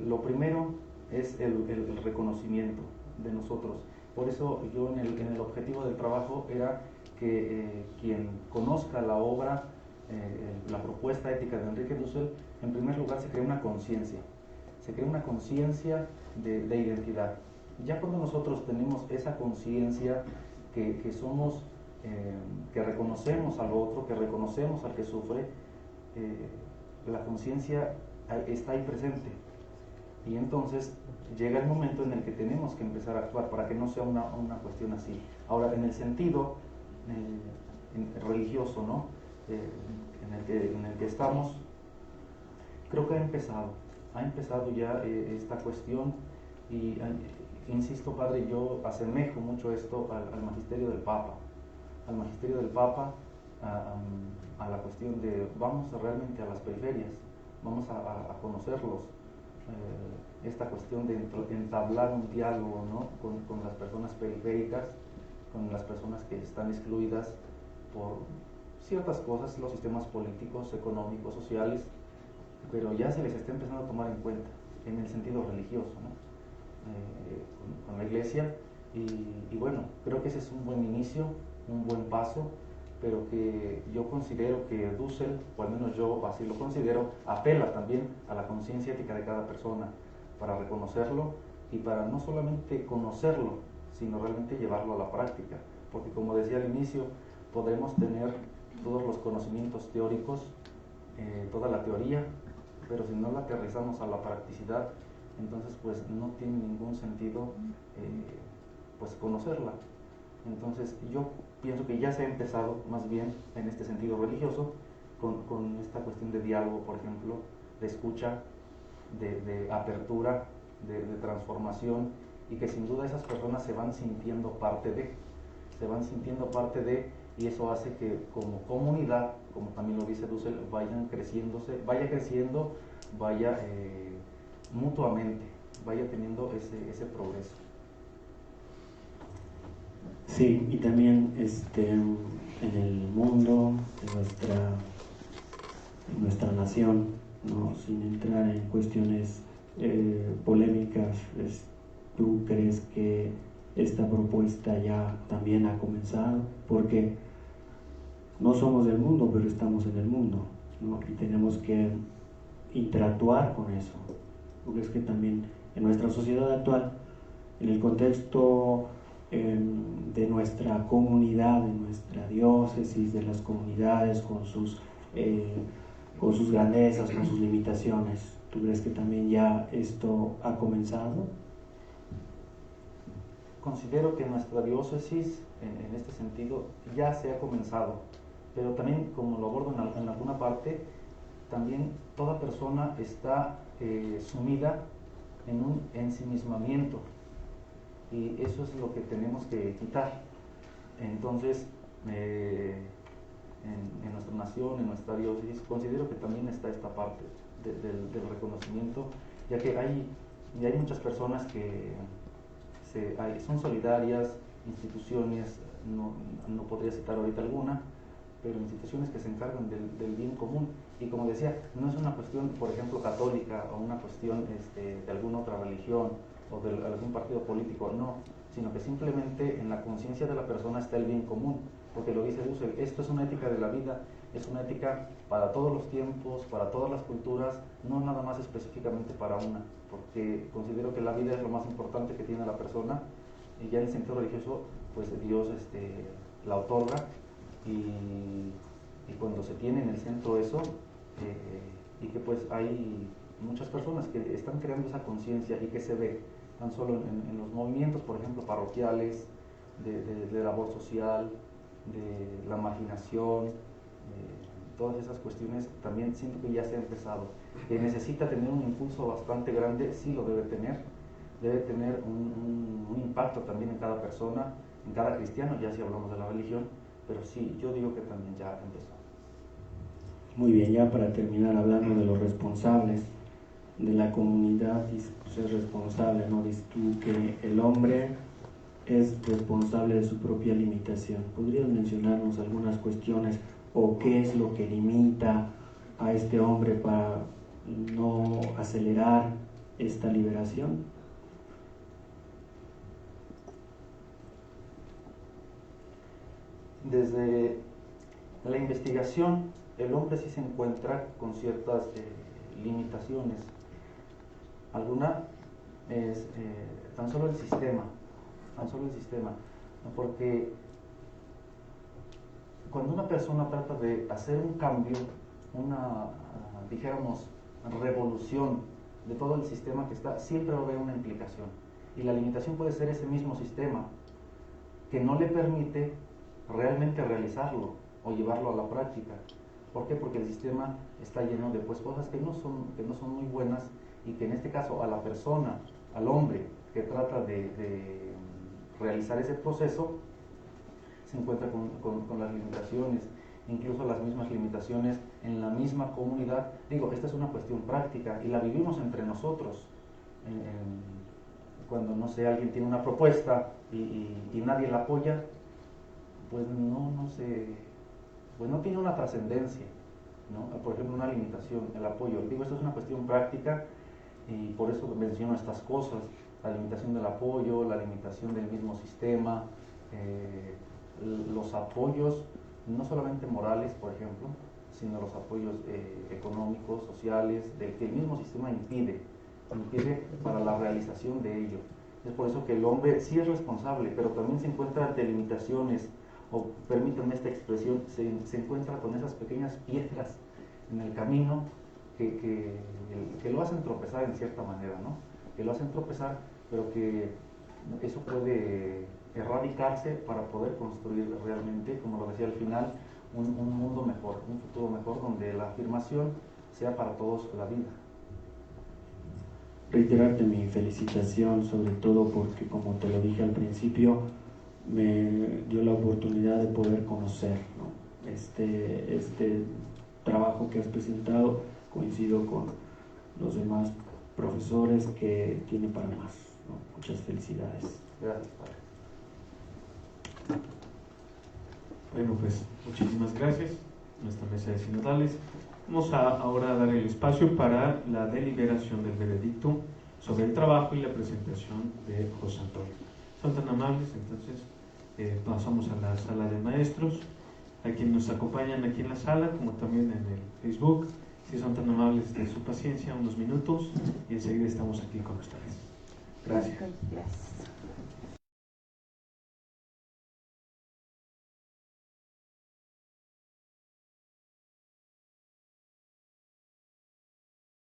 Lo primero es el reconocimiento de nosotros. Por eso yo en el objetivo del trabajo era que quien conozca la obra, la propuesta ética de Enrique Dussel, en primer lugar se crea una conciencia. Se crea una conciencia de identidad. Ya cuando nosotros tenemos esa conciencia que somos, que reconocemos al otro, que reconocemos al que sufre, la conciencia está ahí presente. Y entonces llega el momento en el que tenemos que empezar a actuar para que no sea una cuestión así. Ahora, en el sentido religioso, ¿no?, en el que estamos, creo que ha empezado ya esta cuestión. Y insisto, padre, yo asemejo mucho esto al magisterio del Papa, a la cuestión de vamos realmente a las periferias, vamos a conocerlos, esta cuestión de entablar un diálogo, ¿no?, con las personas periféricas, con las personas que están excluidas por ciertas cosas, los sistemas políticos, económicos, sociales, pero ya se les está empezando a tomar en cuenta en el sentido religioso, ¿no?, con la iglesia. Y bueno, creo que ese es un buen inicio, un buen paso, pero que yo considero que Dussel, o al menos yo así lo considero, apela también a la conciencia ética de cada persona para reconocerlo y para no solamente conocerlo, sino realmente llevarlo a la práctica. Porque como decía al inicio, podremos tener todos los conocimientos teóricos, toda la teoría, pero si no la aterrizamos a la practicidad, entonces pues no tiene ningún sentido pues conocerla. Entonces yo pienso que ya se ha empezado más bien en este sentido religioso con esta cuestión de diálogo, por ejemplo, de escucha, de apertura, de transformación, y que sin duda esas personas se van sintiendo parte de, y eso hace que como comunidad, como también lo dice Dussel, vaya creciendo mutuamente, vaya teniendo ese progreso. Sí, y también en el mundo, en nuestra nación, ¿no? Sin entrar en cuestiones polémicas, ¿tú crees que esta propuesta ya también ha comenzado? Porque no somos del mundo, pero estamos en el mundo, ¿no? Y tenemos que interactuar con eso. ¿Tú crees que también en nuestra sociedad actual, en el contexto de nuestra comunidad, de nuestra diócesis, de las comunidades con sus grandezas, con sus limitaciones, ¿tú crees que también ya esto ha comenzado? Considero que nuestra diócesis, en este sentido, ya se ha comenzado, pero también, como lo abordo en alguna parte, también toda persona está sumida en un ensimismamiento, y eso es lo que tenemos que quitar. Entonces, en nuestra nación, en nuestra diócesis, considero que también está esta parte del reconocimiento, ya que hay muchas personas que son solidarias, instituciones, no podría citar ahorita alguna, pero instituciones que se encargan del bien común, y como decía, no es una cuestión, por ejemplo, católica, o una cuestión de alguna otra religión, o de algún partido político, no, sino que simplemente en la conciencia de la persona está el bien común, porque lo dice Dussel, esto es una ética de la vida, es una ética para todos los tiempos, para todas las culturas, no nada más específicamente para una, porque considero que la vida es lo más importante que tiene la persona, y ya en el sentido religioso, pues Dios la otorga, y cuando se tiene en el centro eso, y que pues hay muchas personas que están creando esa conciencia, y que se ve tan solo en los movimientos, por ejemplo, parroquiales, de labor social, de la marginación, todas esas cuestiones, también siento que ya se ha empezado, que necesita tener un impulso bastante grande, sí lo debe tener un impacto también en cada persona, en cada cristiano, ya si hablamos de la religión, pero sí, yo digo que también ya empezó. Muy bien, ya para terminar, hablando de los responsables de la comunidad, pues es responsable, ¿no? Dices tú que el hombre es responsable de su propia limitación. ¿Podrías mencionarnos algunas cuestiones o qué es lo que limita a este hombre para no acelerar esta liberación? Desde la investigación, el hombre sí se encuentra con ciertas limitaciones. Alguna es tan solo el sistema, porque cuando una persona trata de hacer un cambio, una, dijéramos, revolución de todo el sistema que está, siempre va a haber una implicación, y la limitación puede ser ese mismo sistema que no le permite realmente realizarlo o llevarlo a la práctica. ¿Por qué? Porque el sistema está lleno de cosas que no son muy buenas, y que en este caso a la persona, al hombre que trata de realizar ese proceso, se encuentra con las limitaciones, incluso las mismas limitaciones en la misma comunidad. Digo, esta es una cuestión práctica y la vivimos entre nosotros. Cuando, no sé, alguien tiene una propuesta y nadie la apoya, pues no tiene una trascendencia, ¿no? Por ejemplo, una limitación, el apoyo. Digo, esto es una cuestión práctica, y por eso menciono estas cosas: la limitación del apoyo, la limitación del mismo sistema, los apoyos, no solamente morales, por ejemplo, sino los apoyos económicos, sociales, del que el mismo sistema impide para la realización de ello. Es por eso que el hombre sí es responsable, pero también se encuentra ante limitaciones o permítanme esta expresión, se encuentra con esas pequeñas piedras en el camino que lo hacen tropezar en cierta manera, ¿no? Que lo hacen tropezar, pero que eso puede erradicarse para poder construir realmente, como lo decía al final, un mundo mejor, un futuro mejor, donde la afirmación sea para todos la vida. Reiterarte mi felicitación, sobre todo porque, como te lo dije al principio, me dio la oportunidad de poder conocer, ¿no? Este trabajo que has presentado. Coincido con los demás profesores que tiene para más, ¿no? Muchas felicidades. Gracias, padre. Bueno, pues muchísimas gracias a nuestra mesa de sinodales. Vamos ahora a dar el espacio para la deliberación del veredicto sobre el trabajo y la presentación de José Antonio. Son tan amables, entonces pasamos a la sala de maestros, a quienes nos acompañan aquí en la sala, como también en el Facebook. Si son tan amables de su paciencia, unos minutos, y enseguida estamos aquí con ustedes. Gracias. Gracias.